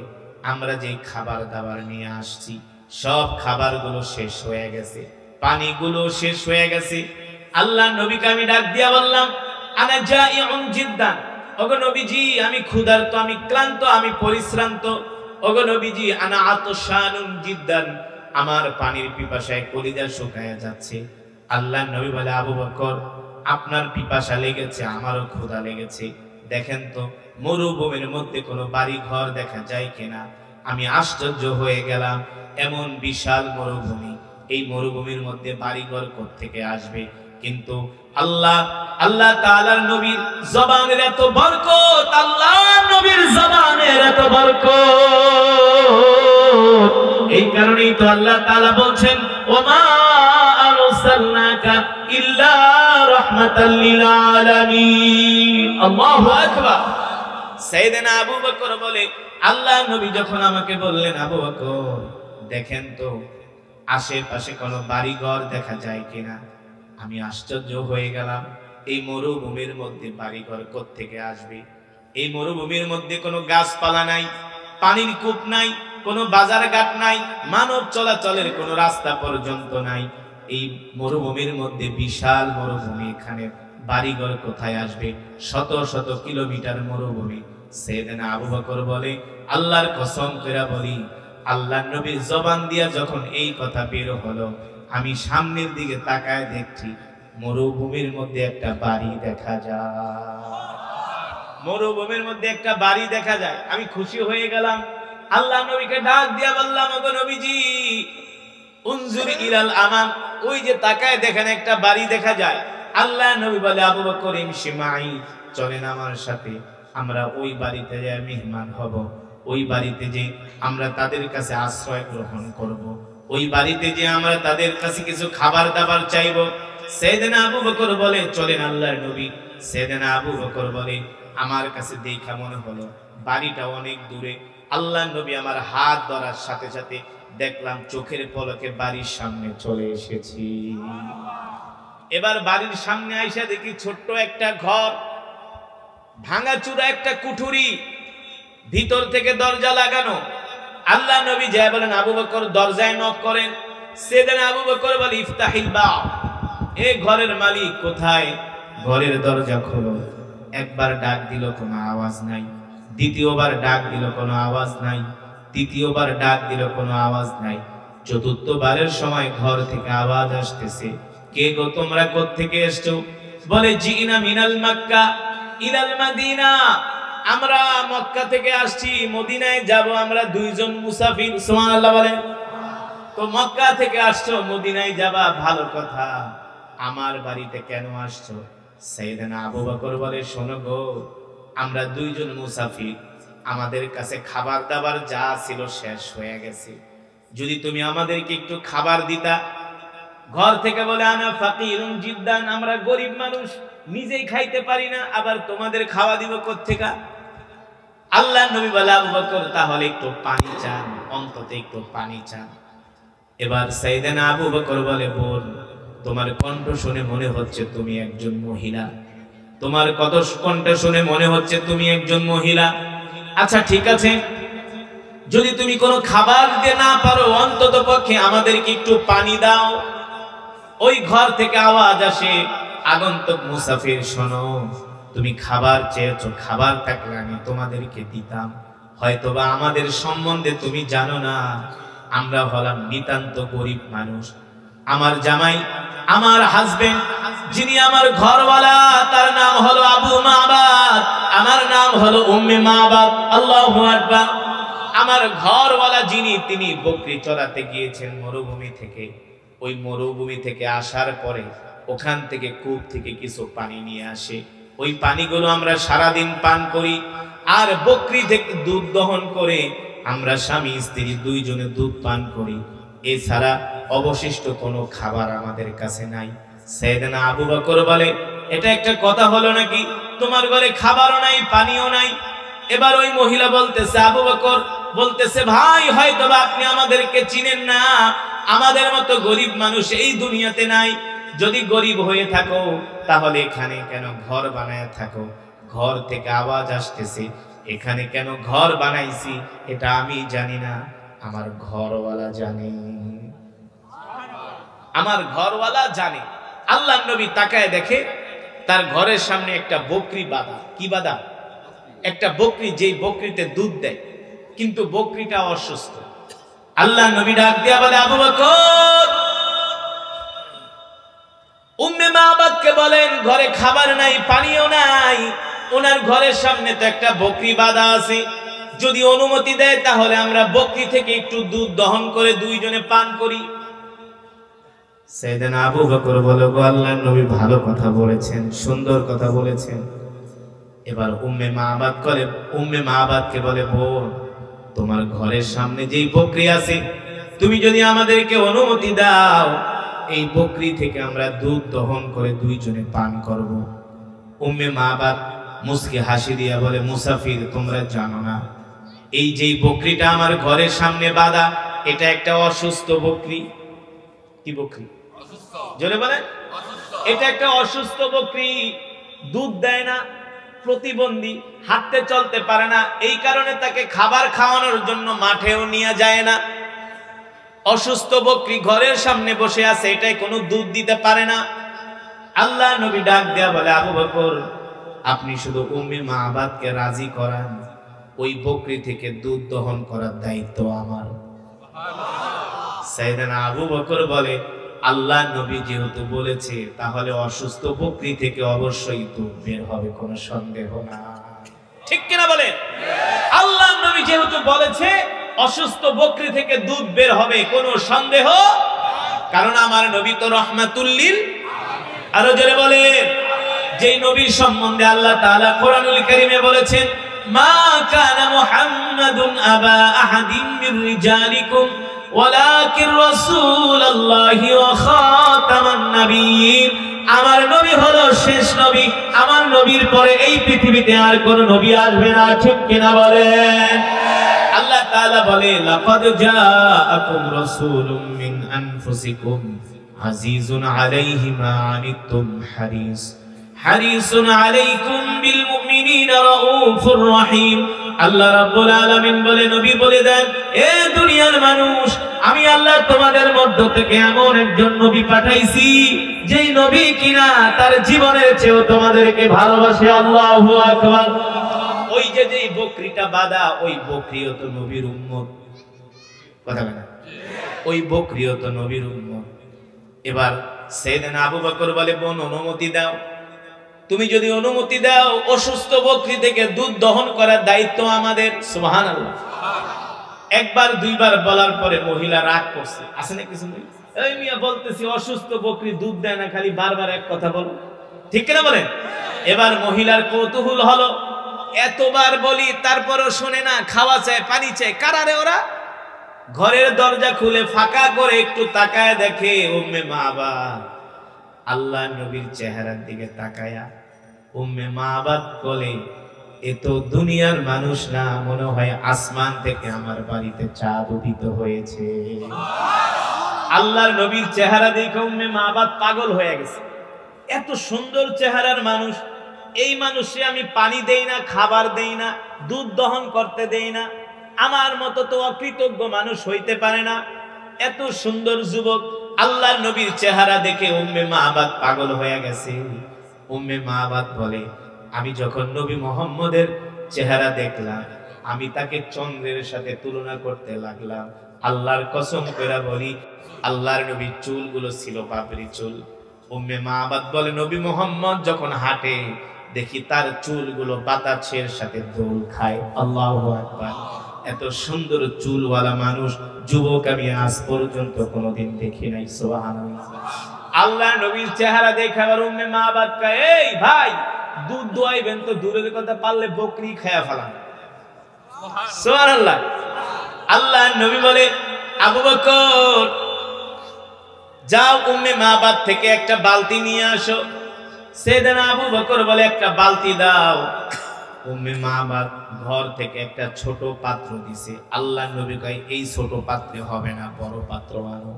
আমরা যে খাবার দাবার নিয়ে আসছি সব খাবারগুলো শেষ হয়ে গেছে, পানিগুলো শেষ হয়ে গেছে। আল্লাহর নবীকে আমি ডাক দিয়া বললাম আনা জাইউন জিদ্দান, ওগো নবীজি আমি ক্ষুধার্ত, আমি ক্লান্ত, আমি পরিশ্রান্ত। ওগো নবীজি আনা আতশানুন জিদ্দান, আমার পানির পিপাসায় কলিজা শুকায় যাচ্ছে। আল্লাহর নবী বলে আবু বকর আপনার পিপাসা লেগেছে, আমারও ক্ষুধা লেগেছে, দেখেন তো মরুভূমির মধ্যে কোনো বাড়ি ঘর দেখা যায় কিনা। আমি আশ্চর্য হয়ে গেলাম, এমন বিশাল মরুভূমি, এই মরুভূমির মধ্যে বাড়ি ঘর কোত্থেকে আসবে? কিন্তু আল্লাহ তাআলার নবীর জবানের এত বরকত, আল্লাহর নবীর জবানের এত বরকত, এই কারণেই তো আল্লাহ তাআলা বলছেন ওমা আরসালনাকা ইল্লা রাহমাতাল লিল আলামিন। আল্লাহু আকবার। সাইয়েদনা আবু বকর বলে আল্লাহর নবী যখন আমাকে বললেন আবু বকর দেখেন তো আশেপাশে কোনো বাড়ি ঘর দেখা যায় কিনা, আমি আশ্চর্য হয়ে গেলাম, এই মরুভূমির মধ্যে বাড়িঘর কোত্থেকে আসবে? এই মরুভূমির মধ্যে কোনো গাছপালা নাই, পানির কূপ নাই, কোনো বাজার ঘাট নাই, মানব চলাচলের কোনো রাস্তা পর্যন্ত নাই। এই মরুভূমির মধ্যে বিশাল মরুভূমি, এখানে বাড়িঘর কোথায় আসবে? শত শত কিলোমিটার মরুভূমি। সাইয়েদনা আবু বকর বলে আল্লাহর কসম করে বলি, আল্লাহর নবীর জবান দিয়া যখন এই কথা বের হলো, আমি সামনের দিকে তাকায় দেখছি মরুভূমির মধ্যে একটা বাড়ি দেখা যায়। মরুভূমির মধ্যে একটা বাড়ি দেখা যায়, আমি খুশি হয়ে গেলাম। আল্লাহ নবীকে ডাক দিয়া বললাম ওগো নবীজি উনজুর ইলাল আমাম, ওই যে তাকায় দেখেন একটা বাড়ি দেখা যায়। আল্লাহ নবী বলে আবু বকর ইমশি মাই, চলেন আমার সাথে, আমরা ওই বাড়িতে যাই মেহমান হব, ওই বাড়িতে যে আমরা তাদের কাছে আশ্রয় গ্রহণ করব, ওই বাড়িতে যে আমরা তাদের কাছে কিছু খাবার দাবার চাইব। সাইয়েদনা আবু বকর বলে চলেন আল্লাহর নবী। সাইয়েদনা আবু বকর বলে আমার কাছে দেখা মনে হলো বাড়িটা অনেক দূরে। আল্লাহর নবী আমার হাত ধরার সাথে সাথে দেখলাম চোখের পলকে বাড়ির সামনে চলে এসেছি। এবার বাড়ির সামনে আইসা দেখি ছোট্ট একটা ঘর, ভাঙাচুরা একটা কুঠুরি, ভিতর থেকে দরজা লাগানো। আল্লাহ নবী যায় বলেন আবু বকর দরজায় নক করেন। সাইয়েদনা আবু বকর বলে ইফতাহিল বাব, এই ঘরের মালিক কোথায়? ঘরের দরজা খোলো। একবার ডাক দিল কোনো আওয়াজ নাই, দ্বিতীয়বার ডাক দিল কোনো আওয়াজ নাই, তৃতীয়বার ডাক দিল কোনো আওয়াজ নাই, চতুর্থবারের সময় ঘর থেকে আওয়াজ আসতেছে, কে গো তোমরা কোত্থেকে এসছো? বলে জিনা মিনাল মক্কা ইলাল মদিনা, আমরা মক্কা থেকে আসছি, মদিনায় যাব, আমরা দুইজন মুসাফির। সুবহানাল্লাহ বলেন। তো মক্কা থেকে আসছো, মদিনায় যাবা, ভালো কথা, আমার বাড়িতে কেন আসছো? সাইয়েদনা আবু বকর বলে শোনো গো, আমরা দুইজন মুসাফির, আমাদের কাছে খাবার দাবার যা ছিল শেষ হয়ে গেছে, যদি তুমি আমাদেরকে একটু খাবার দিতা। ঘর থেকে বলে আনা ফাকিরুন জিদ্দান, আমরা গরিব মানুষ, নিজেই খাইতে পারি না, আবার তোমাদের খাওয়া দিব কোত্থেকে? আল্লাহর নবী বলে আবু বকর তাহলে একটু পানি চান, অন্তত একটু পানি চান। এবার সাইয়েদনা আবু বকর বলে বোন, তোমার কণ্ঠ শুনে মনে হচ্ছে তুমি একজন মহিলা, তোমার কণ্ঠ শুনে মনে হচ্ছে তুমি একজন মহিলা। আচ্ছা ঠিক আছে, যদি তুমি কোনো খাবার দিতে না পারো অন্তত পক্ষে আমাদেরকে একটু পানি দাও। ওই ঘর থেকে আওয়াজ আসে আগন্তুক মুসাফির শোনো, তুমি খাবার চেয়েছো, খাবার থাকলে আমি তোমাদেরকে দিতাম, হয়তোবা আমাদের সম্বন্ধে তুমি জানো না, আমরা হলাম নিতান্ত গরিব মানুষ। আমার জামাই, আমার হাজবেন্ড, যিনি আমার ঘরওয়ালা, তার নাম হলো আবু মাবাদ, আমার নাম হলো উম্মে মাবাদ। আল্লাহু আকবার। আমার ঘরওয়ালা যিনি, তিনি বকরি চড়াতে গিয়েছেন মরুভূমি থেকে। ওই মরুভূমি থেকে আসার পরে ওখান থেকে কূপ থেকে কিছু পানি নিয়ে আসে, ওই পানিগুলো আমরা সারাদিন পান করি। আর বকরি থেকে দুধ দহন করে আমরা স্বামী স্ত্রী দুইজনে দুধ পান করি। এছাড়া অবশিষ্ট কোনো খাবার আমাদের কাছে নাই। সাইয়েদনা আবু বকর বলে, এটা একটা কথা হলো নাকি? তোমার ঘরে খাবারও নাই, পানিও নাই। এবার ওই মহিলা বলতেছে, আবু বকর বলতেছে, ভাই হয়তোবা আপনি আমাদেরকে চিনেন না, আমাদের মতো গরিব মানুষ এই দুনিয়াতে নাই। যদি গরিব হয়ে থাকো তাহলে এখানে কেন ঘর বানায় থাকো? ঘর থেকে আওয়াজ আসতেছে, এখানে কেন ঘর বানাইছি এটা আমি জানি না, আমার ঘরওয়ালা জানে, আমার ঘরওয়ালা জানে। আল্লাহর নবী তাকায় দেখে তার ঘরের সামনে একটা বকরি বাঁধা। কি বাঁধা? একটা বকরি, যেই বকরিতে দুধ দেয়, কিন্তু বকরিটা অসুস্থ। আল্লাহর নবী ডাক দিয়া বলে, আবু বকর, উম্মে মাবাদকে বলেন ঘরে খাবার নাই, পানিও নাই, ওনার ঘরের সামনে তো একটা বকরি বাঁধা আছে, যদি অনুমতি দেয় তাহলে আমরা বকরি থেকে একটু দুধ দহন করে দুইজনে পান করি। সাইয়েদনা আবু বকর বলে, গো আল্লাহর নবী ভালো কথা বলেছেন, সুন্দর কথা বলেছেন। এবার উম্মে মাবাদকে বলে, বোন, তোমার ঘরের সামনে যেই বকরি আছে, তুমি যদি আমাদেরকে অনুমতি দাও, এই বকরি থেকে আমরা দুধ দহন করে দুইজনে পান করব। উম্মে মাবাদ মুস্কি হাসি দিয়া বলে, মুসাফির, তোমরা জানো না, এই যেই বকরিটা আমার ঘরের সামনে বাঁধা, এটা একটা অসুস্থ বকরি। কি বকরি? জোরে বলে। এটা একটা অসুস্থ বকরি, দুধ দেয় না, প্রতিবন্ধী, হাঁটতে চলতে পারে না, এই কারণে তাকে খাবার খাওয়ানোর জন্য মাঠেও নিয়ে যায় না। অসুস্থ বকরি ঘরের সামনে বসে আছে, এটাই কোনো দুধ দিতে পারে না। আল্লাহ নবী ডাক দেয়া বলে, আবু বকর, আপনি শুধু উম্মে মাবাদকে রাজি করান, ওই বকরি থেকে দুধ দহন করার দায়িত্ব আমার। সাইয়েদনা আবু বকর বলে, আল্লাহ নবী যেহেতু বলেছে, তাহলে অসুস্থ বকরি থেকে অবশ্যই দুধ বের হবে, কোনো সন্দেহ না। ঠিক কিনা বলে? আল্লাহ নবী যেহেতু বলেছে অসুস্থ বকরি থেকে দুধ বের হবে, কোনো সন্দেহ, কারণ আমার নবী তো রহমাতুল লিল। আরো জোরে বলে, যেই নবীর সম্বন্ধে আল্লাহ তাআলা কোরআনুল কারীমে বলেছেন, মা কানা মুহাম্মাদুন আবা আহাদিন মির রিজালিকুম ওয়ালাকিন রাসূলুল্লাহি ওয়া খাতামান নাবিয়্যিন। আমার নবী হলো শেষ নবী, আমার নবীর পরে এই পৃথিবীতে আর কোন নবী আসবে না। ঠিক কিনা বলেন? আল্লাহ তাআলা বলে, লাকাদ জাআকুম রাসূলুম মিন আনফুসিকুম আজিজুন আলাইহি মা আনিতুম হারিসুন আলাইকুম বিল মুমিনিনা রাউফুর রহিম। আল্লাহ রাব্বুল আলামিন বলে, নবী বলে দেন, এ দুনিয়ার মানুষ, আমি আল্লাহ তোমাদের মধ্য থেকে এমন একজন নবী পাঠাইছি, যেই নবী কিনা তার জীবনের চেয়েও তোমাদেরকে ভালোবাসে। আল্লাহু আকবার। ওই যে যেই বকরিটা বাঁধা, ওই বকরিও তো নবীর উম্মত। কথা বলেন, ওই বকরিও তো নবীর উম্মত। এবার সাইয়েদনা আবু বকর বলে, বোন, অনুমতি দাও। তুমি যদি অনুমতি দাও, অসুস্থ বকরি থেকে দুধ দহন করার দায়িত্ব আমাদের। সুবহানাল্লাহ। একবার দুইবার বলার পরে মহিলা রাগ করছে। আছে না কিছু? এই মিয়া বলতেছি অসুস্থ বকরি দুধ দেয় না, খালি বারবার এক কথা বলো। ঠিক কিনা বলেন? এবার মহিলার কৌতূহল হলো, এতবার বলি তারপরও শোনে না, খাওয়া চায়, পানি চায়, কারারে ওরা? ঘরের দরজা খুলে ফাঁকা করে একটু তাকায় দেখে উম্মে মাবাদ আল্লাহ নবীর চেহারার দিকে তাকায়া উম্মে মাবাদ বলে, এ তো দুনিয়ার মানুষ না, মনে হয় আসমান থেকে আমার বাড়িতে চাঁদ উদিত হয়েছে। আল্লাহর নবীর চেহারা দেখে উম্মে মাবাদ পাগল হয়ে গেছে। এত সুন্দর চেহারার মানুষ, এই মানুষে আমি পানি দেই না, খাবার দেই না, দুধ দহন করতে দেই না, আমার মতো তো অকৃতজ্ঞ মানুষ হইতে পারে না। এত সুন্দর যুবক, আল্লাহর নবীর চেহারা দেখে উম্মে মাবাদ পাগল হয়ে গেছে। উম্মে মাবাদ বলে, আমি যখন নবী মুহাম্মদের চেহারা দেখলাম, আমি তাকে চন্দ্রের সাথে তুলনা করতে লাগলাম। আল্লাহর কসম করে বলি, আল্লাহর নবীর চুলগুলো ছিল বাবরি চুল। উম্মে মাবাদ বলে, নবী মুহাম্মদ যখন হাঁটে দেখি তার চুলগুলো বাতাসের সাথে দোল খায়। আল্লাহু আকবার। এত সুন্দর চুলওয়ালা মানুষ যুবক আমি আজ পর্যন্ত কোনোদিন দেখি নাই। সুবহানাল্লাহ। আল্লাহর নবীর চেহারা দেখে আবার উম্মে মাবাদ কয়, এই ভাই দুধ দোয়াইবেন তো দূরের কথা, পারলে বকরি খায়া ফেলান। সুবহানাল্লাহ। আল্লাহর নবী বলে, আবু বকর যাও উম্মে মাবাদ থেকে একটা বালতি নিয়ে আসো। সাইয়েদনা আবু বকর বলে, একটা বালতি দাও। উম্মে মাবাদ ঘর থেকে একটা ছোট পাত্র দিছে। আল্লাহর নবী কয়, এই ছোট পাত্রে হবে না, বড় পাত্র আনো।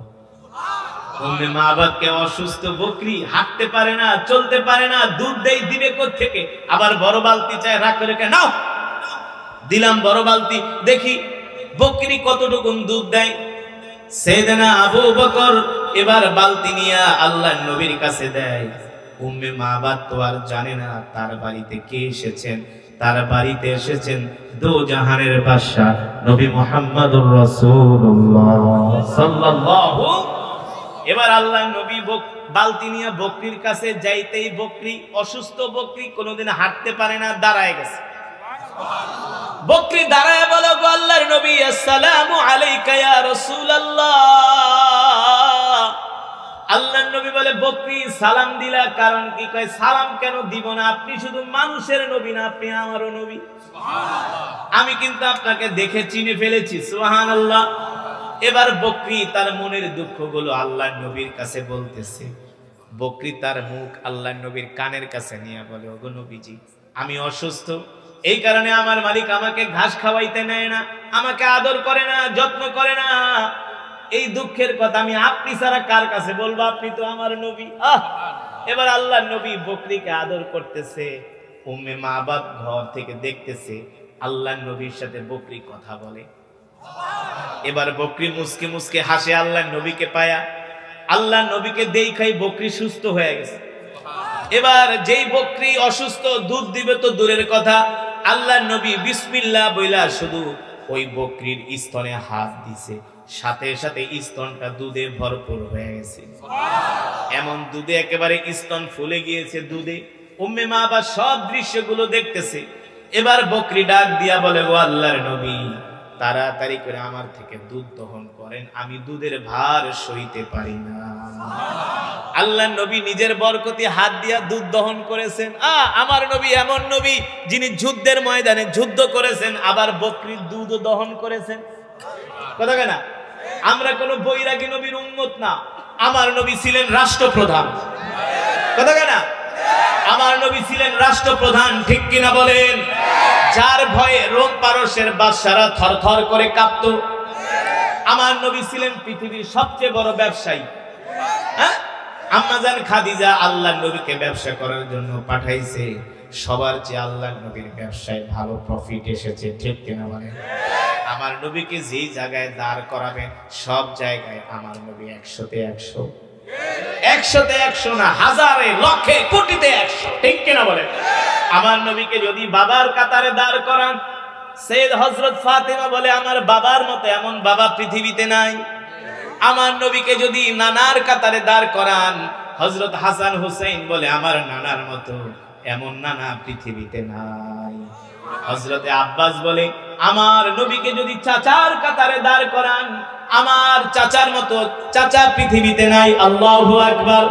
উম্মে মাবাদকে অসুস্থ বকরি, হাঁটতে পারে না, চলতে পারে না, দুধ দেই দিবে কোথা থেকে? আবার বড় বালতি চায়, রাগ করে কে নাও, দিলাম বড় বালতি, দেখি বকরি কতটুকু দুধ দেয়। সাইয়েদনা আবু বকর এবার বালতি নিয়ে আল্লাহর নবীর কাছে দেয়। উম্মে মাবাদ তো আর জানে না তার বাড়িতে কে এসেছেন। তার বাড়িতে এসেছেন দো জাহানের বাদশা নবী মুহাম্মদুর রাসূলুল্লাহ সাল্লাল্লাহু। এবার আল্লাহর নবী বালতি নিয়ে বকরির কাছে যাইতেই, বকরি অসুস্থ, বকরি কোনোদিন হাঁটতে পারে না, দাঁড়ায় গেছে। বকরি দাঁড়ায় বলে, গো আল্লাহর নবী, আসসালামু আলাইকা ইয়া রাসূলুল্লাহ। আল্লাহর নবী বলে, বকরি সালাম দিলা কারণ কি? কয়, সালাম কেন দিব না, আপনি শুধু মানুষের নবী না, আপনি আমারও নবী। আমি কিন্তু আপনাকে দেখে চিনে ফেলেছি। সুবহানাল্লাহ। এবার বকরি তার মনের দুঃখগুলো আল্লাহর নবীর কাছে বলতেছে। বকরি তার মুখ আল্লাহর নবীর কানের কাছে নিয়ে বলে, ওগো নবীজি, আমি অসুস্থ, এই কারণে আমার মালিক আমাকে ঘাস খাওয়াইতে নেয় না, আমাকে আদর করে না, যত্ন করে না। এই দুঃখের কথা আমি আপনি ছাড়া কার কাছে বলবো? আপনি তো আমার নবী। এবার আল্লাহর নবী বকরিকে আদর করতেছে। উম্মে মাবাদ ঘর থেকে দেখতেছে আল্লাহর নবীর সাথে বকরি কথা বলে। এবার বকরি মুসকে মুসকে হাসে আল্লাহর নবীকে পায়া। আল্লাহর নবীকে দেখাই বকরি সুস্থ হয়ে গেছে। এবার যেই বকরি অসুস্থ, দুধ দিবে তো দূরের কথা, আল্লাহর নবী বিসমিল্লাহ বইলা শুধু ওই বকরির স্তনে হাত দিছে, সাথে সাথে স্তনটা দুধে ভরপুর হয়ে গেছে। এমন দুধে একেবারে স্তন ফুলে গিয়েছে দুধে। উম্মে মাবাদ সব দৃশ্যগুলো দেখতেছে। এবার বকরি ডাক দিয়া বলে, গো আল্লাহর নবী, তাড়াতাড়ি করে আমার থেকে দুধ দহন করেন, আমি দুধের ভার সইতে পারি না। আল্লাহর নবী নিজের বরকতি হাত দিয়া দুধ দহন করেছেন। আমার নবী এমন নবী যিনি যুদ্ধের ময়দানে যুদ্ধ করেছেন, আবার বকরির দুধও দহন করেছেন। কথা কেনা? আমরা কোন বৈরাগী নবীর উম্মত না, আমার নবী ছিলেন রাষ্ট্রপ্রধান। কথা কেনা? আমার নবী ছিলেন রাষ্ট্রপ্রধান, ঠিক কিনা বলেন? যার ভয়ে রোম পারস্যের বাদশারা থরথর করে কাঁপত। আমার নবী ছিলেন পৃথিবীর সবচেয়ে বড় ব্যবসায়ী। আম্মাজান খাদিজা আল্লাহর নবীকে ব্যবসা করার জন্য পাঠাইছে। সবার চেয়ে আল্লাহর নবীর ব্যবসায় ভালো প্রফিট এসেছে, ঠিক কিনা বলেন? আমার নবীকে যেই জায়গায় দাঁড় করাবেন সব জায়গায় আমার নবী 100-তে 100, 100-তে 100 না, হাজারে, লক্ষে, কোটিতে 100, ঠিক কিনা বলেন? আমার নবীকে যদি বাবার কাতারে দাঁড় করান, সৈয়দ হযরত ফাতেমা বলে, আমার বাবার মতো এমন বাবা পৃথিবীতে নাই। আমার নবীকে যদি নানার কাতারে দাঁড় করান, হযরত হাসান হুসাইন বলে, আমার নানার মতো এমন নানা পৃথিবীতে নাই। হযরতে আব্বাস বলে, আমার নবীকে যদি চাচার কাতারে দাঁড় করান, আমার চাচার মতো চাচা পৃথিবীতে নাই। আল্লাহু আকবার।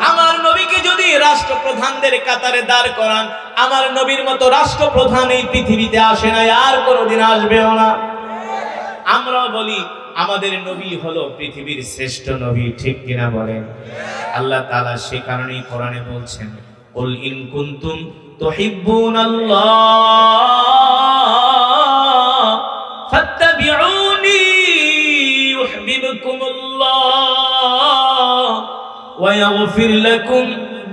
আমার নবীকে যদি রাষ্ট্রপ্রধানদের কাতারে দাঁড় করান, আমার নবীর মতো রাষ্ট্রপ্রধান এই পৃথিবীতে আসে নাই, আর কোনোদিন আসবেও না। আমরা বলি আমাদের নবী হলো পৃথিবীর শ্রেষ্ঠ নবী, ঠিক কিনা বলেন? আল্লাহ তাআলা সে কারণেই কোরআনে বলছেন, কুল ইন কুনতুম তুহিব্বুনাল্লাহ ফাত্তাবিউনি ইউহিব্বুকুমুল্লাহ ওয়া ইয়াগফির লাকুম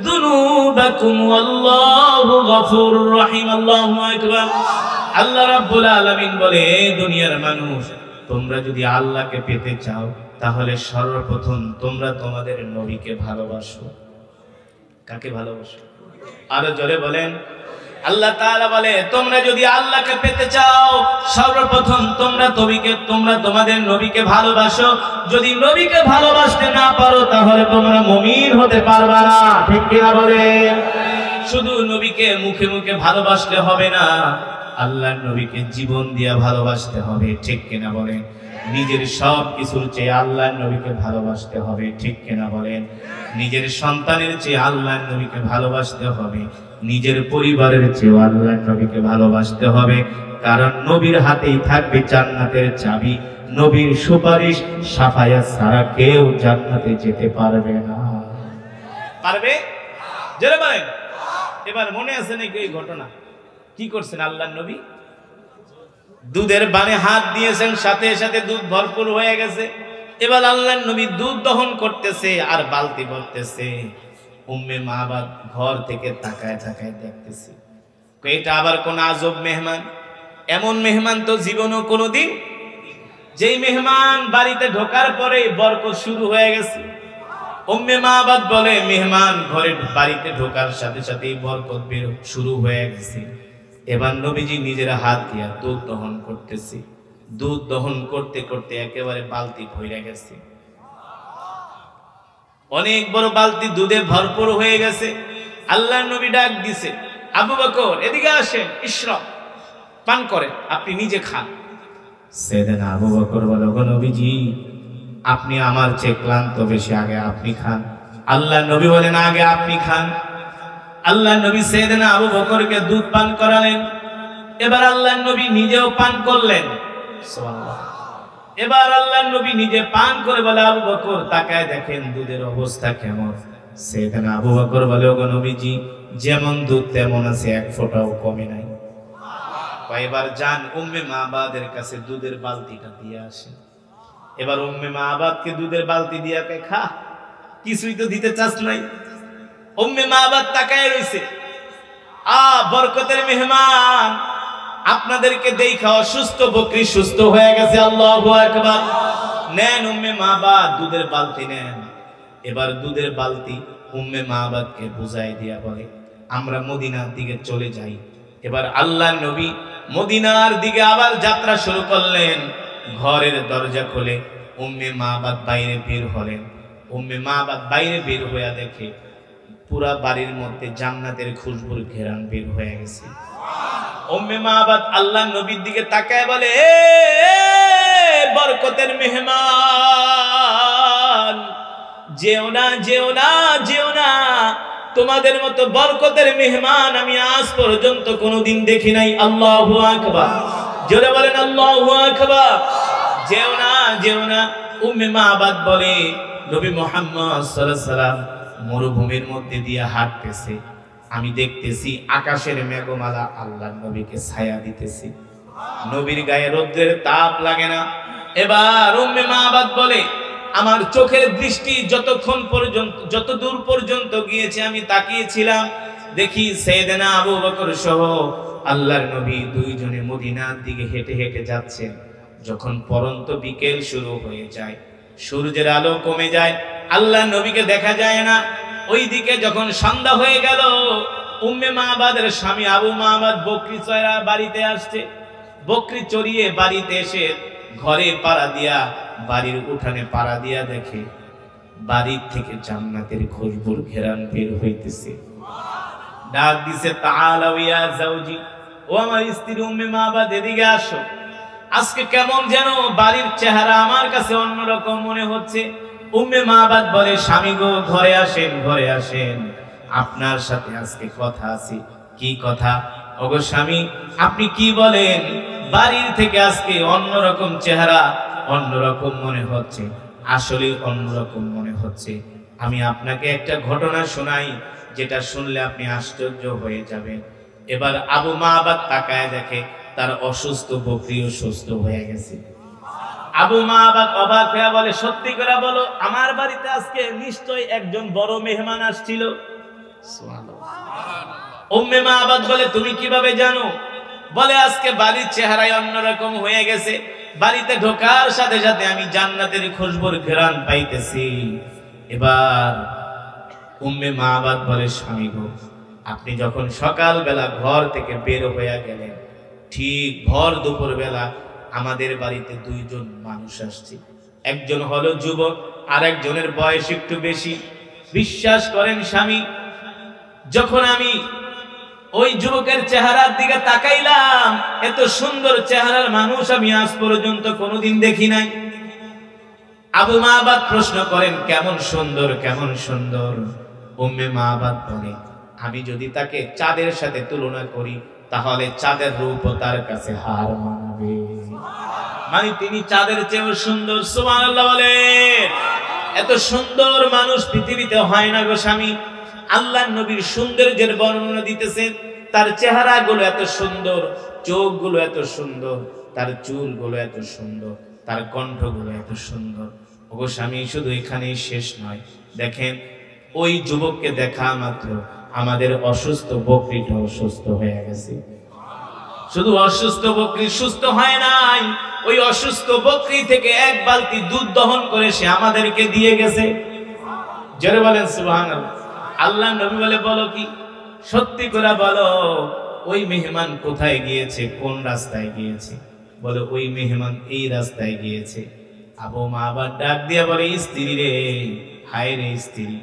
যুনুবাকুম ওয়াল্লাহু গফুরুর রহিম। আল্লাহু আকবার। আল্লাহ রাব্বুল আলামিন বলে, দুনিয়ার মানুষ, তোমরা যদি আল্লাহকে পেতে চাও তাহলে সর্বপ্রথম তোমরা তোমাদের নবীকে ভালোবাসো। কাকে ভালোবাসো? আরো জোরে বলেন। আল্লাহ তাআলা বলে তোমরা যদি আল্লাহকে পেতে চাও সর্বপ্রথম তোমরা তোমাদের নবীকে ভালোবাসো। যদি নবীকে ভালোবাসতে না পারো তাহলে তোমরা মুমিন হতে পারবে না। ঠিক কিনা বলেন? শুধু নবীকে মুখে মুখে ভালোবাসলে হবে না, আল্লাহর নবীকে জীবন দিয়ে ভালোবাসতে হবে। ঠিক কিনা বলেন? নিজের সব কিছুর চেয়ে আল্লাহর নবীকে ভালোবাসতে হবে। ঠিক কিনা বলেন? নিজের সন্তানের চেয়ে আল্লাহর নবীকে ভালোবাসতে হবে, নিজের পরিবারের চেয়ে আল্লাহর নবীকে ভালোবাসতে হবে। কারণ নবীর হাতেই থাকবে জান্নাতের চাবি। নবীর সুপারিশ সাফায়াত ছাড়া কেউ জান্নাতে যেতে পারবে না। পারবে? জোরে বলেন। এবার মনে আছে নাকি এই ঘটনা? কি করছেন আল্লাহর নবী? দুধের বানে হাত দিয়েছেন, সাথে সাথে দুধ ভরপুর হয়ে গেছে। এবার আল্লাহর নবী দুধ দহন করতেছে আর বালতি ভরতেছে। উম্মে মাবাদ ঘর থেকে তাকায় তাকায় দেখতেছে, এটা আবার কোন আজব মেহমান। এমন মেহমান তো জীবনও কোনোদিন। যেই মেহমান বাড়িতে ঢোকার পরে বরকত শুরু হয়ে গেছে। উম্মে মাবাদ বলে মেহমান ঘরে বাড়িতে ঢোকার সাথে সাথেই বরকত বের শুরু হয়ে গেছে। এবার নবীজি নিজের হাত দিয়া দুধ দহন করতেছে। দুধ দহন করতে করতে একেবারে বালতি ভরে গেছে। অনেক বড় বালতি দুধে ভরপুর হয়ে গেছে। আল্লাহর নবী ডাক দিছে, আবু বকর এদিকে আসেন, ইশরাব, পান করেন, আপনি নিজে খান। সাইয়েদনা আবু বকর বলে, গো নবীজি আপনি আমার চেয়ে ক্লান্ত বেশি, আগে আপনি খান। আল্লাহর নবী বলেন আগে আপনি খান। আল্লাহর নবী সাইয়েদনা আবু বকরকে দুধ পান করালেন। এবার আল্লাহর নবী নিজেও পান করলেন। সুবহানাল্লাহ। এবার আল্লাহর নবী নিজে পান করে বলে, আবু বকর তাকায় দেখেন দুধের অবস্থা কেমন। সাইয়েদনা আবু বকর বলে, ওগো নবীজি যেমন দুধ তেমন আছে, এক ফোঁটাও কমে নাই। এবার যান উম্মে মাবাদের কাছে দুধের বালতিটা দিয়ে আসেন। এবার উম্মে মাবাদকে দুধের বালতি দিয়া কে খা, কিছুই তো দিতে চাস নাই। উম্মে মাবাদ তাকায় রইছে। বরকতের মেহমান, আপনাদেরকে দেখা অসুস্থ বকরি সুস্থ হয়ে গেছে। আল্লাহু আকবার। নেন উম্মে মাবাদ দুধের বালতি নেন। এবার দুধের বালতি উম্মে মাবাদকে বুঝাই দিয়া বলে, আমরা মদিনার দিকে চলে যাই। এবার আল্লাহর নবী মদিনার দিকে আবার যাত্রা শুরু করলেন। ঘরের দরজা খুলে উম্মে মাবাদ বাইরে বের হলেন। উম্মে মাবাদ বাইরে বের হয়ে দেখে পুরা বাড়ির মধ্যে জান্নাতের খুশবুর ঘেরান বের হয়ে গেছে। উম্মে মাবাদ আল্লাহর নবীর দিকে তাকায় বলে, এ বরকতের মেহমান, যেও না যেও না যেও না, তোমাদের মতো বরকতের মেহমান আমি আজ পর্যন্ত কোনোদিন দেখি নাই। আল্লাহু আকবার। জোরে বলেন আল্লাহু আকবার। যেও না যেও না। উম্মে মাবাদ বলে, নবী মুহাম্মদ সাল্লাল্লাহু আলাইহি সাল্লাম মরুভূমির মধ্যে দিয়ে হাঁটতেছে, আমি দেখতেছি আকাশের মেঘমালা আল্লাহর নবীকে ছায়া দিতেছে। নবীর গায়ে রৌদ্রের তাপ লাগে না। এবার উম্মে মাবাদ বলে, আমার চোখের দৃষ্টি যত দূর পর্যন্ত গিয়েছে আমি তাকিয়েছিলাম, দেখি সাইয়েদনা আবু বকর সহ আল্লাহর নবী দুইজনে মদিনার দিকে হেঁটে হেঁটে যাচ্ছেন। যখন পরন্ত বিকেল শুরু হয়ে যায়, সূর্যের আলো কমে যায়, আল্লাহর নবীকে দেখা যায় না। ওইদিকে যখন সন্ধ্যা হয়ে গেল, উম্মে মাবাদের স্বামী আবু মাবাদ বকরি চড়া বাড়িতে আসছে। বকরি চড়িয়ে বাড়িতে এসে ঘরে পাড়া দিয়া, বাড়ির উঠানে পাড়া দিয়া দেখে বাড়ির থেকে জান্নাতের খুশবুর ঘেরান বের হইতেছে। ডাক দিছে, তাআলা ইয়া যাওজি, ও আমার স্ত্রী উম্মে মাবাদ এদিকে আসো। আজকে কেমন যেন বাড়ির চেহারা আমার কাছে অন্যরকম মনে হচ্ছে। উম্মে মাবাদ বলে, স্বামী গো ঘরে আসেন, ঘরে আসেন, আপনার সাথে আজকে কথা আছে। কি কথা? ওগো স্বামী আপনি কি বলেন? বাড়ির থেকে আজকে অন্যরকম চেহারা, অন্যরকম মনে হচ্ছে। আসলে অন্যরকম মনে হচ্ছে। আমি আপনাকে একটা ঘটনা শোনাই, যেটা শুনলে আপনি আশ্চর্য হয়ে যাবেন। এবার আবু মাবাদ তাকায় দেখে তার অসুস্থ বকরিও সুস্থ হয়ে গেছে। আবু মাবাদ অবাক হয়ে বলে, সত্যি করে বলো, আমার বাড়িতে আজকে নিশ্চয়ই একজন বড় মেহমান আসছিল। উম্মে মাবাদ বলে, তুমি কিভাবে জানো? বলে, আজকে বাড়ির চেহারায় অন্যরকম হয়ে গেছে। বাড়িতে ঢোকার সাথে সাথে আমি জান্নাতের খুশবুর ঘ্রাণ পাইতেছি। এবার উম্মে মাবাদ বলে, স্বামী গো, আপনি যখন সকালবেলা ঘর থেকে বের হয়ে গেলেন, ঠিক ভর দুপুর বেলা আমাদের বাড়িতে দুইজন মানুষ আসছে। একজন হলো যুবক, আর একজনের বয়স একটু বেশি। বিশ্বাস করেন স্বামী, যখন আমি ওই যুবকের চেহারার দিকে তাকাইলাম, এত সুন্দর চেহারার মানুষ আমি আজ পর্যন্ত কোনোদিন দেখি নাই। আবু মাবাদ প্রশ্ন করেন, কেমন সুন্দর, কেমন সুন্দর? উম্মে মাবাদ বলে, আমি যদি তাকে চাঁদের সাথে তুলনা করি তাহলে চাঁদের রূপ তার কাছে হার মানাবে। মানে তিনি চাঁদের চেয়েও সুন্দর। সুবহানাল্লাহ বলে। এত সুন্দর মানুষ পৃথিবীতে হয় না গো স্বামী। আল্লাহর নবীর সৌন্দর্যের বর্ণনা দিতেছেন, তার চেহারা গুলো এত সুন্দর, চোখ গুলো এত সুন্দর, তার চুল গুলো এত সুন্দর, তার কণ্ঠ গুলো এত সুন্দর। ওগো স্বামী, শুধু এখানেই শেষ নয়। দেখেন, ওই যুবককে দেখা মাত্র আমাদের অসুস্থ বকরিটা অসুস্থ হয়ে গেছে। শুধু অসুস্থ বকরি সুস্থ হয় নাই, ওই অসুস্থ বকরি থেকে এক বালতি দুধ দহন করে সে আমাদেরকে দিয়ে গেছে। জোরে বলেন সুবহানাল্লাহ। আল্লাহ নবী বলে, বলো কি, সত্যি করে বলো, ওই মেহমান কোথায় গিয়েছে, কোন রাস্তায় গিয়েছে? বলে, ওই মেহমান এই রাস্তায় গিয়েছে। আবু মাবাদ ডাক দিয়ে বলে, স্ত্রী রে, হায় রে স্ত্রী,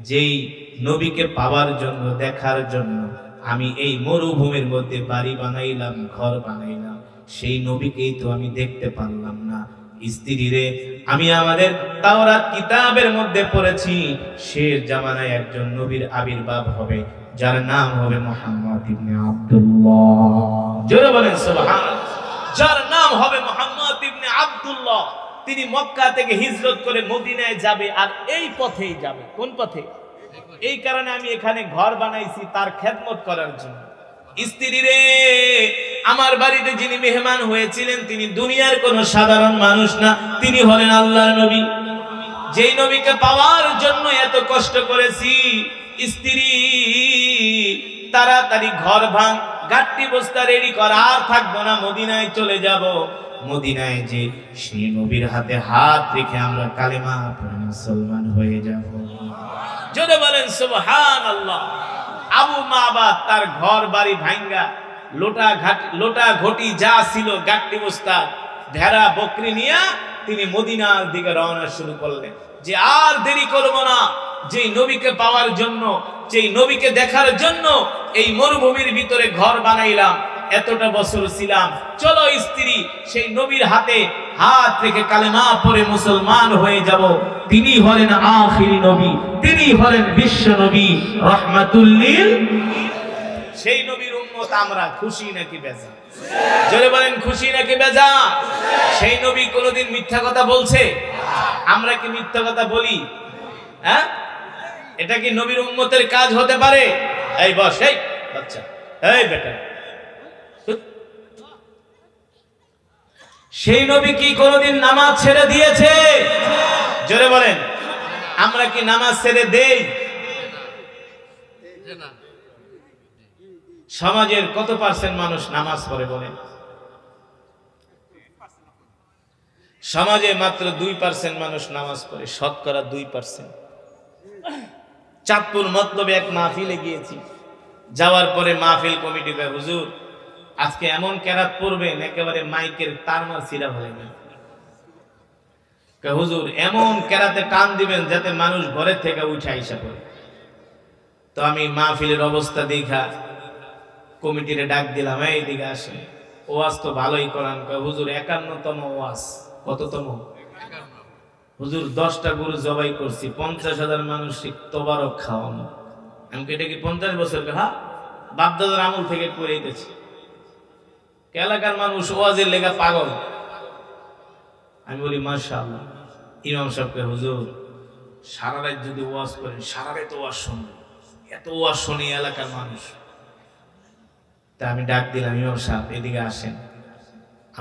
যেই নবীকে পাওয়ার জন্য, দেখার জন্য আমি এই মরুভূমির মধ্যে বাড়ি বানাইলাম, ঘর বানাইলাম, সেই নবীকেই তো আমি দেখতে পারলাম না। স্ত্রী রে, আমি আমাদের তাওরাত কিতাবের মধ্যে পড়েছি, শেষ জামানায় একজন নবীর আবির্ভাব হবে, যার নাম হবে মুহাম্মদ ইবনে আব্দুল্লাহ। জোরে বলেন সুবহানাল্লাহ। যার নাম হবে মুহাম্মদ ইবনে আব্দুল্লাহ। তিনি মক্কা থেকে হিজরত করে মদিনায় যাবে, আর এই পথেই যাবে। কোন পথে? এই কারণে আমি এখানে ঘর বানাইছি তার খেদমত করার জন্য। স্ত্রী রে, আমার বাড়িতে যিনি মেহমান হয়েছিলেন তিনি দুনিয়ার কোন সাধারণ মানুষ না, তিনি হলেন আল্লাহর নবী। যেই নবীকে পাওয়ার জন্য এত কষ্ট করেছি। স্ত্রী, তাড়াতাড়ি ঘর ভাঙ, গাট্টি বস্তা রেডি কর, আর থাকবো না, মদিনায় চলে যাব। মদিনায় যে সেই নবীর হাতে হাত রেখে আমরা কালেমা পড়ে মুসলমান হয়ে যাব। যদি বলেন সুবহানাল্লাহ। আবু মাবাদ তার ঘর বাড়ি ভাঙ্গা, লোটা ঘটি যা ছিল, গাট্টি বস্তা, ভেড়া বকরি নিয়ে তিনি মদিনার দিকে রওনা শুরু করলেন, যে আর দেরি করব না, যেই নবীকে পাওয়ার জন্য, যেই নবীকে দেখার জন্য এই মরুভূমির ভিতরে ঘর বানাইলাম, এতটা বছর ছিলাম, চলো স্ত্রী, সেই নবীর হাতে হাত রেখে কালেমা পড়ে মুসলমান হয়ে যাব। তিনি হলেন আখিরি নবী, তিনি হলেন বিশ্ব নবী, রাহমাতুল লিল। সেই নবীর উম্মত আমরা। খুশি নাকি বেজা? জোরে বলেন, খুশি নাকি বেজা? সেই নবী কোনোদিন মিথ্যা কথা বলছে? আমরা কি মিথ্যা কথা বলি? হ্যাঁ, এটা কি নবীর উম্মতের কাজ হতে পারে? এই বস, এই বাচ্চা, এই বেটা, সেই নবী কি কোনোদিন নামাজ ছেড়ে দিয়েছে? জোরে বলেন, আমরা কি নামাজ ছেড়ে দেই? সমাজের কত পার্সেন্ট মানুষ নামাজ পড়ে বলেন? সমাজে মাত্র 2% মানুষ নামাজ পড়ে, শতকরা 2%। চাঁদপুর মতলবে এক মাহফিলে গিয়েছি, যাওয়ার পরে মাহফিল কমিটি কয়, হুজুর আজকে এমন কেরাত পড়বেন একেবারে মাইকের তারমার ছিঁড়া হয়ে গেল। হুজুর এমন কেরাতে টান দিবেন যাতে মানুষ ঘরের থেকে উঠে আইসা পড়ে। তো আমি মাহফিলের অবস্থা দেখা কমিটিরে ডাক দিলাম, এই দিকে আসেন, ওয়াজ তো ভালোই করান। হুজুর 51তম ওয়াজ। কততম? হুজুর 10টা গরু জবাই করছি, 50,000 মানুষ তোবারক খাওয়ানো। আমি এটা কি 50 বছর? হ্যাঁ, বাপদাদার আমল থেকে করে দিতেছি। এলাকার মানুষ ওয়াজের লেগা পাগল। আমি বলি মাশাআল্লাহ। ইমাম সাহেবকে, হুজুর সারা রাত যদি ওয়াজ করেন, সারা রাত ওয়াজ শুনবে, এত ওয়াজ শুনি এলাকার মানুষ। তা আমি ডাক দিলাম, ইমাম সাহেব এদিকে আসেন,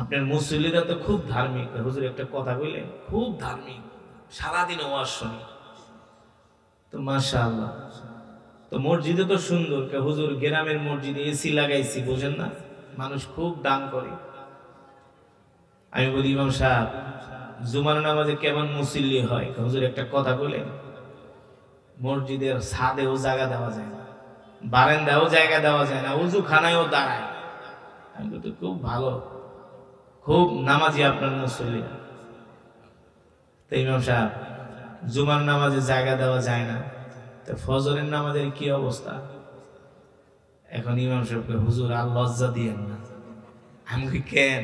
আপনার মুসল্লিরা তো খুব ধার্মিক। হুজুর একটা কথা বললেন, খুব ধার্মিক, সারাদিন ওয়াজ শুনি। তো মাশাআল্লাহ, তো মসজিদে তো সুন্দর। হুজুর গ্রামের মসজিদে এসি লাগাইছি, বুঝেন না, মানুষ খুব দান করে। আমি বলি ইমাম সাহেব জুমার নামাজে কেমন মুসল্লি হয়? হুজুর একটা কথা বলেন, মসজিদের ছাদেও জায়গা দেওয়া যায় না, বারান্দাও জায়গা দেওয়া যায় না, উজু খানায়ও দাঁড়ায়। আমি বলি খুব ভালো, খুব নামাজি আপনার মুসল্লি। তো ইমাম সাহেব জুমার নামাজে জায়গা দেওয়া যায় না, তো ফজরের নামাজের কি অবস্থা? এখন ইমাম সাহেবকে হুজুর আর লজ্জা দিয়েন না। আমি কেন?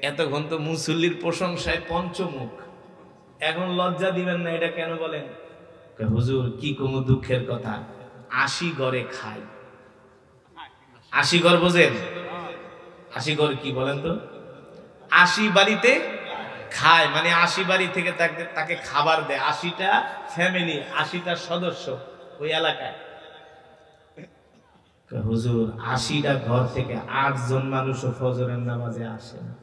এতক্ষণ তো মুসল্লির প্রশংসায় পঞ্চমুখ, এখন লজ্জা দিবেন না, এটা কেন বলেন? হুজুর কি কোনো দুঃখের কথা, 80 ঘরে খাই। 80 ঘর বোঝেন? 80 ঘর কি বলেন তো? 80 বাড়িতে খায়, মানে 80 বাড়ি থেকে তাকে খাবার দেয়, 80টা ফ্যামিলি, 80টা সদস্য ওই এলাকায়। হুজুর 80টা ঘর থেকে 8 জন মানুষও ফজরের নামাজে আসে না।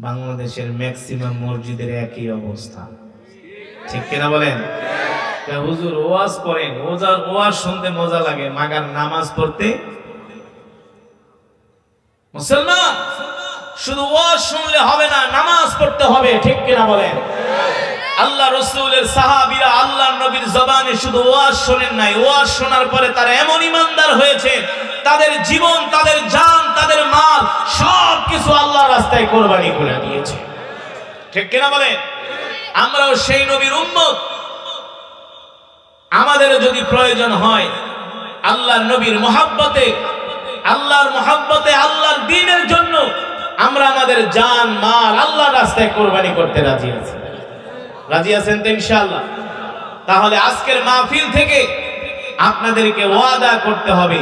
বাংলাদেশের ম্যাক্সিমাম মসজিদের একই অবস্থা, ঠিক কিনা বলেন? হুজুর ওয়াজ করেন, ওয়াজ শুনতে মজা লাগে, মাগার নামাজ পড়তে। মুসলমান শুধু ওয়াজ শুনলে হবে না, নামাজ পড়তে হবে, ঠিক কিনা বলেন? আল্লাহ রাসূলের সাহাবীরা আল্লাহর নবীর জবানে শুধু ওয়াজ শোনেন নাই, ওয়াজ শোনার পরে তারা এমন ইমানদার হয়েছে, তাদের জীবন, তাদের জান, তাদের মাল সবকিছু আল্লাহর রাস্তায় কোরবানি করে দিয়েছে, ঠিক কিনা বলেন? আমরাও সেই নবীর উম্মত। আমাদের যদি প্রয়োজন হয় আল্লাহর নবীর মহব্বতে, আল্লাহর মহব্বতে, আল্লাহর দ্বীনের জন্য আমরা আমাদের জান মাল আল্লাহর রাস্তায় কোরবানি করতে রাজি আছি। রাজি আছেন তো ইনশাআল্লাহ? তাহলে আজকের মাহফিল থেকে আপনাদেরকে ওয়াদা করতে হবে,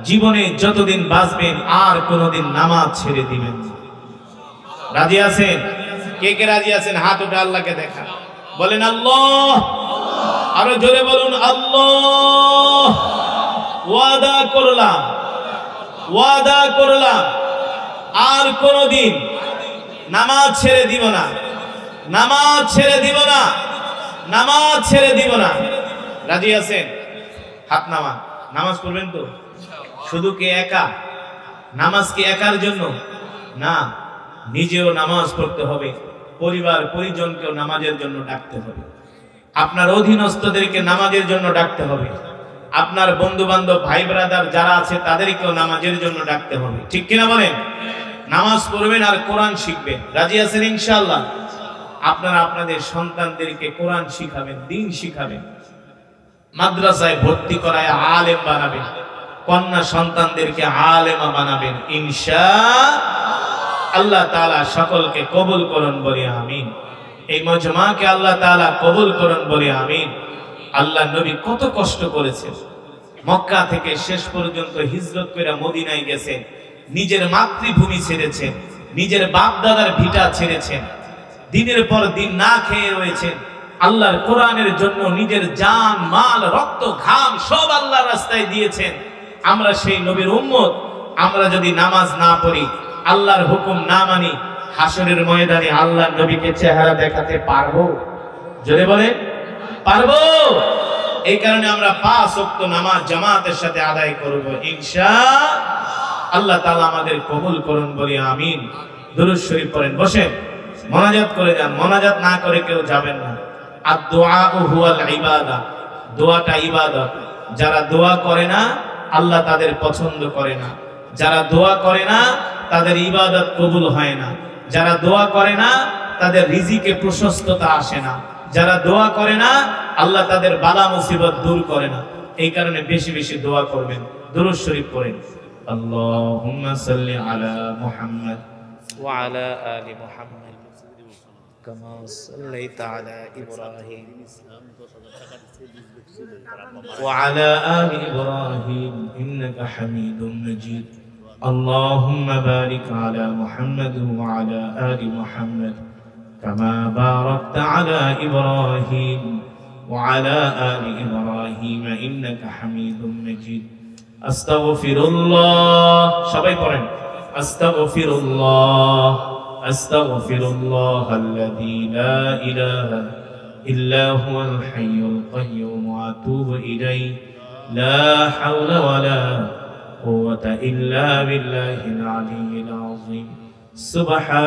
জীবনে যতদিন বাঁচবেন আর কোনোদিন নামাজ ছেড়ে দিবেন না। রাজি আছেন? কে কে রাজি আছেন? হাত উঠে আল্লাহকে দেখা, বলেন আল্লাহ। আরো জোরে বলুন আল্লাহ। ওয়াদা করলাম, ওয়াদা করলাম আর কোনোদিন নামাজ ছেড়ে দিব না, নামাজ ছেড়ে দিব না, নামাজ ছেড়ে দিব না। রাজি আছেন? হাত নামান। নামাজ পড়বেন তো? শুধু কে একা? নামাজ কি একার জন্য না, নিজেও নামাজ পড়তে হবে, পরিবার পরিজনকেও নামাজের জন্য ডাকতে হবে, আপনার অধীনস্থদেরকে নামাজের জন্য ডাকতে হবে, আপনার বন্ধু বান্ধব ভাই ব্রাদার যারা আছে তাদেরকেও নামাজের জন্য ডাকতে হবে, ঠিক কিনা বলেন? নামাজ পড়বেন আর কোরআন শিখবেন। রাজি আছেন ইনশাআল্লাহ? আপনারা আপনাদের সন্তানদেরকে কোরআন শিখাবেন, দ্বীন শিখাবেন, মাদ্রাসায় ভর্তি করায় আলেম বানাবেন, কন্যা সন্তানদেরকে আলেমা বানাবেন ইনশাআল্লাহ। আল্লাহ তাআলা সকলকে কবুল করুন বলি আমিন। এই মজমাকে আল্লাহ তাআলা কবুল করুন বলি আমিন। আল্লাহ নবী কত কষ্ট করেছেন, মক্কা থেকে শেষ পর্যন্ত হিজরত করে মদিনায় গেছেন, নিজের মাতৃভূমি ছেড়েছেন, নিজের বাপ দাদার ভিটা ছেড়েছেন, দিনের পর দিন না খেয়ে রয়েছেন, আল্লাহর কোরআনের জন্য নিজের জান মাল রক্ত ঘাম সব আল্লাহর রাস্তায় দিয়েছেন। আমরা সেই নবীর উম্মত, আমরা যদি নামাজ না পড়ি, আল্লাহর হুকুম না মানি, হাসরের ময়দানে আল্লাহর নবীকে চেহারা দেখাতে পারবো? জোরে বলেন পারবো? এই কারণে আমরা 5 ওয়াক্ত নামাজ জামাতের সাথে আদায় করব ইনশাআল্লাহ। আল্লাহ তাআলা আমাদের কবুল করুন বলি আমিন। দুরূদ শরীফ পড়েন, বসেন, মোনাজাত করে যান, মোনাজাত না করে কেউ যাবেন না। আদ-দুআউ হুয়াল ইবাদা, দোয়াটা ইবাদত। যারা দোয়া করে না আল্লাহ তাদের পছন্দ করে না, যারা দোয়া করে না তাদের ইবাদত কবুল হয় না, যারা দোয়া করে না তাদের রিজিকে প্রশস্ততা আসে না, যারা দোয়া করে না আল্লাহ তাদের বালা মুসিবত দূর করে না। এই কারণে বেশি বেশি দোয়া করবেন। দুরূদ শরীফ পড়েন। আল্লাহুম্মা সাল্লি আলা মুহাম্মদ ওয়া আলা আলি মুহাম্মদ কামা সাল্লাইতা আলা ইব্রাহিম ওয়া আলা আলি ইব্রাহিম ইন্নাকা হামিদুম মাজিদ। আল্লাহুম্মা বারিক আলা মুহাম্মদ ওয়া আলা আলি মুহাম্মদ كما باركت على إبراهيم وعلى آل إبراهيم إنك حميد مجيد. أستغفر الله. সবাই পড়েন أستغفر الله أستغفر الله الذي لا إله إلا هو الحي القيوم وأتوب إليه لا حول ولا কুওয়াতা ইল্লা বিল্লাহিল আলিয়্যিল আযীম। সুবহান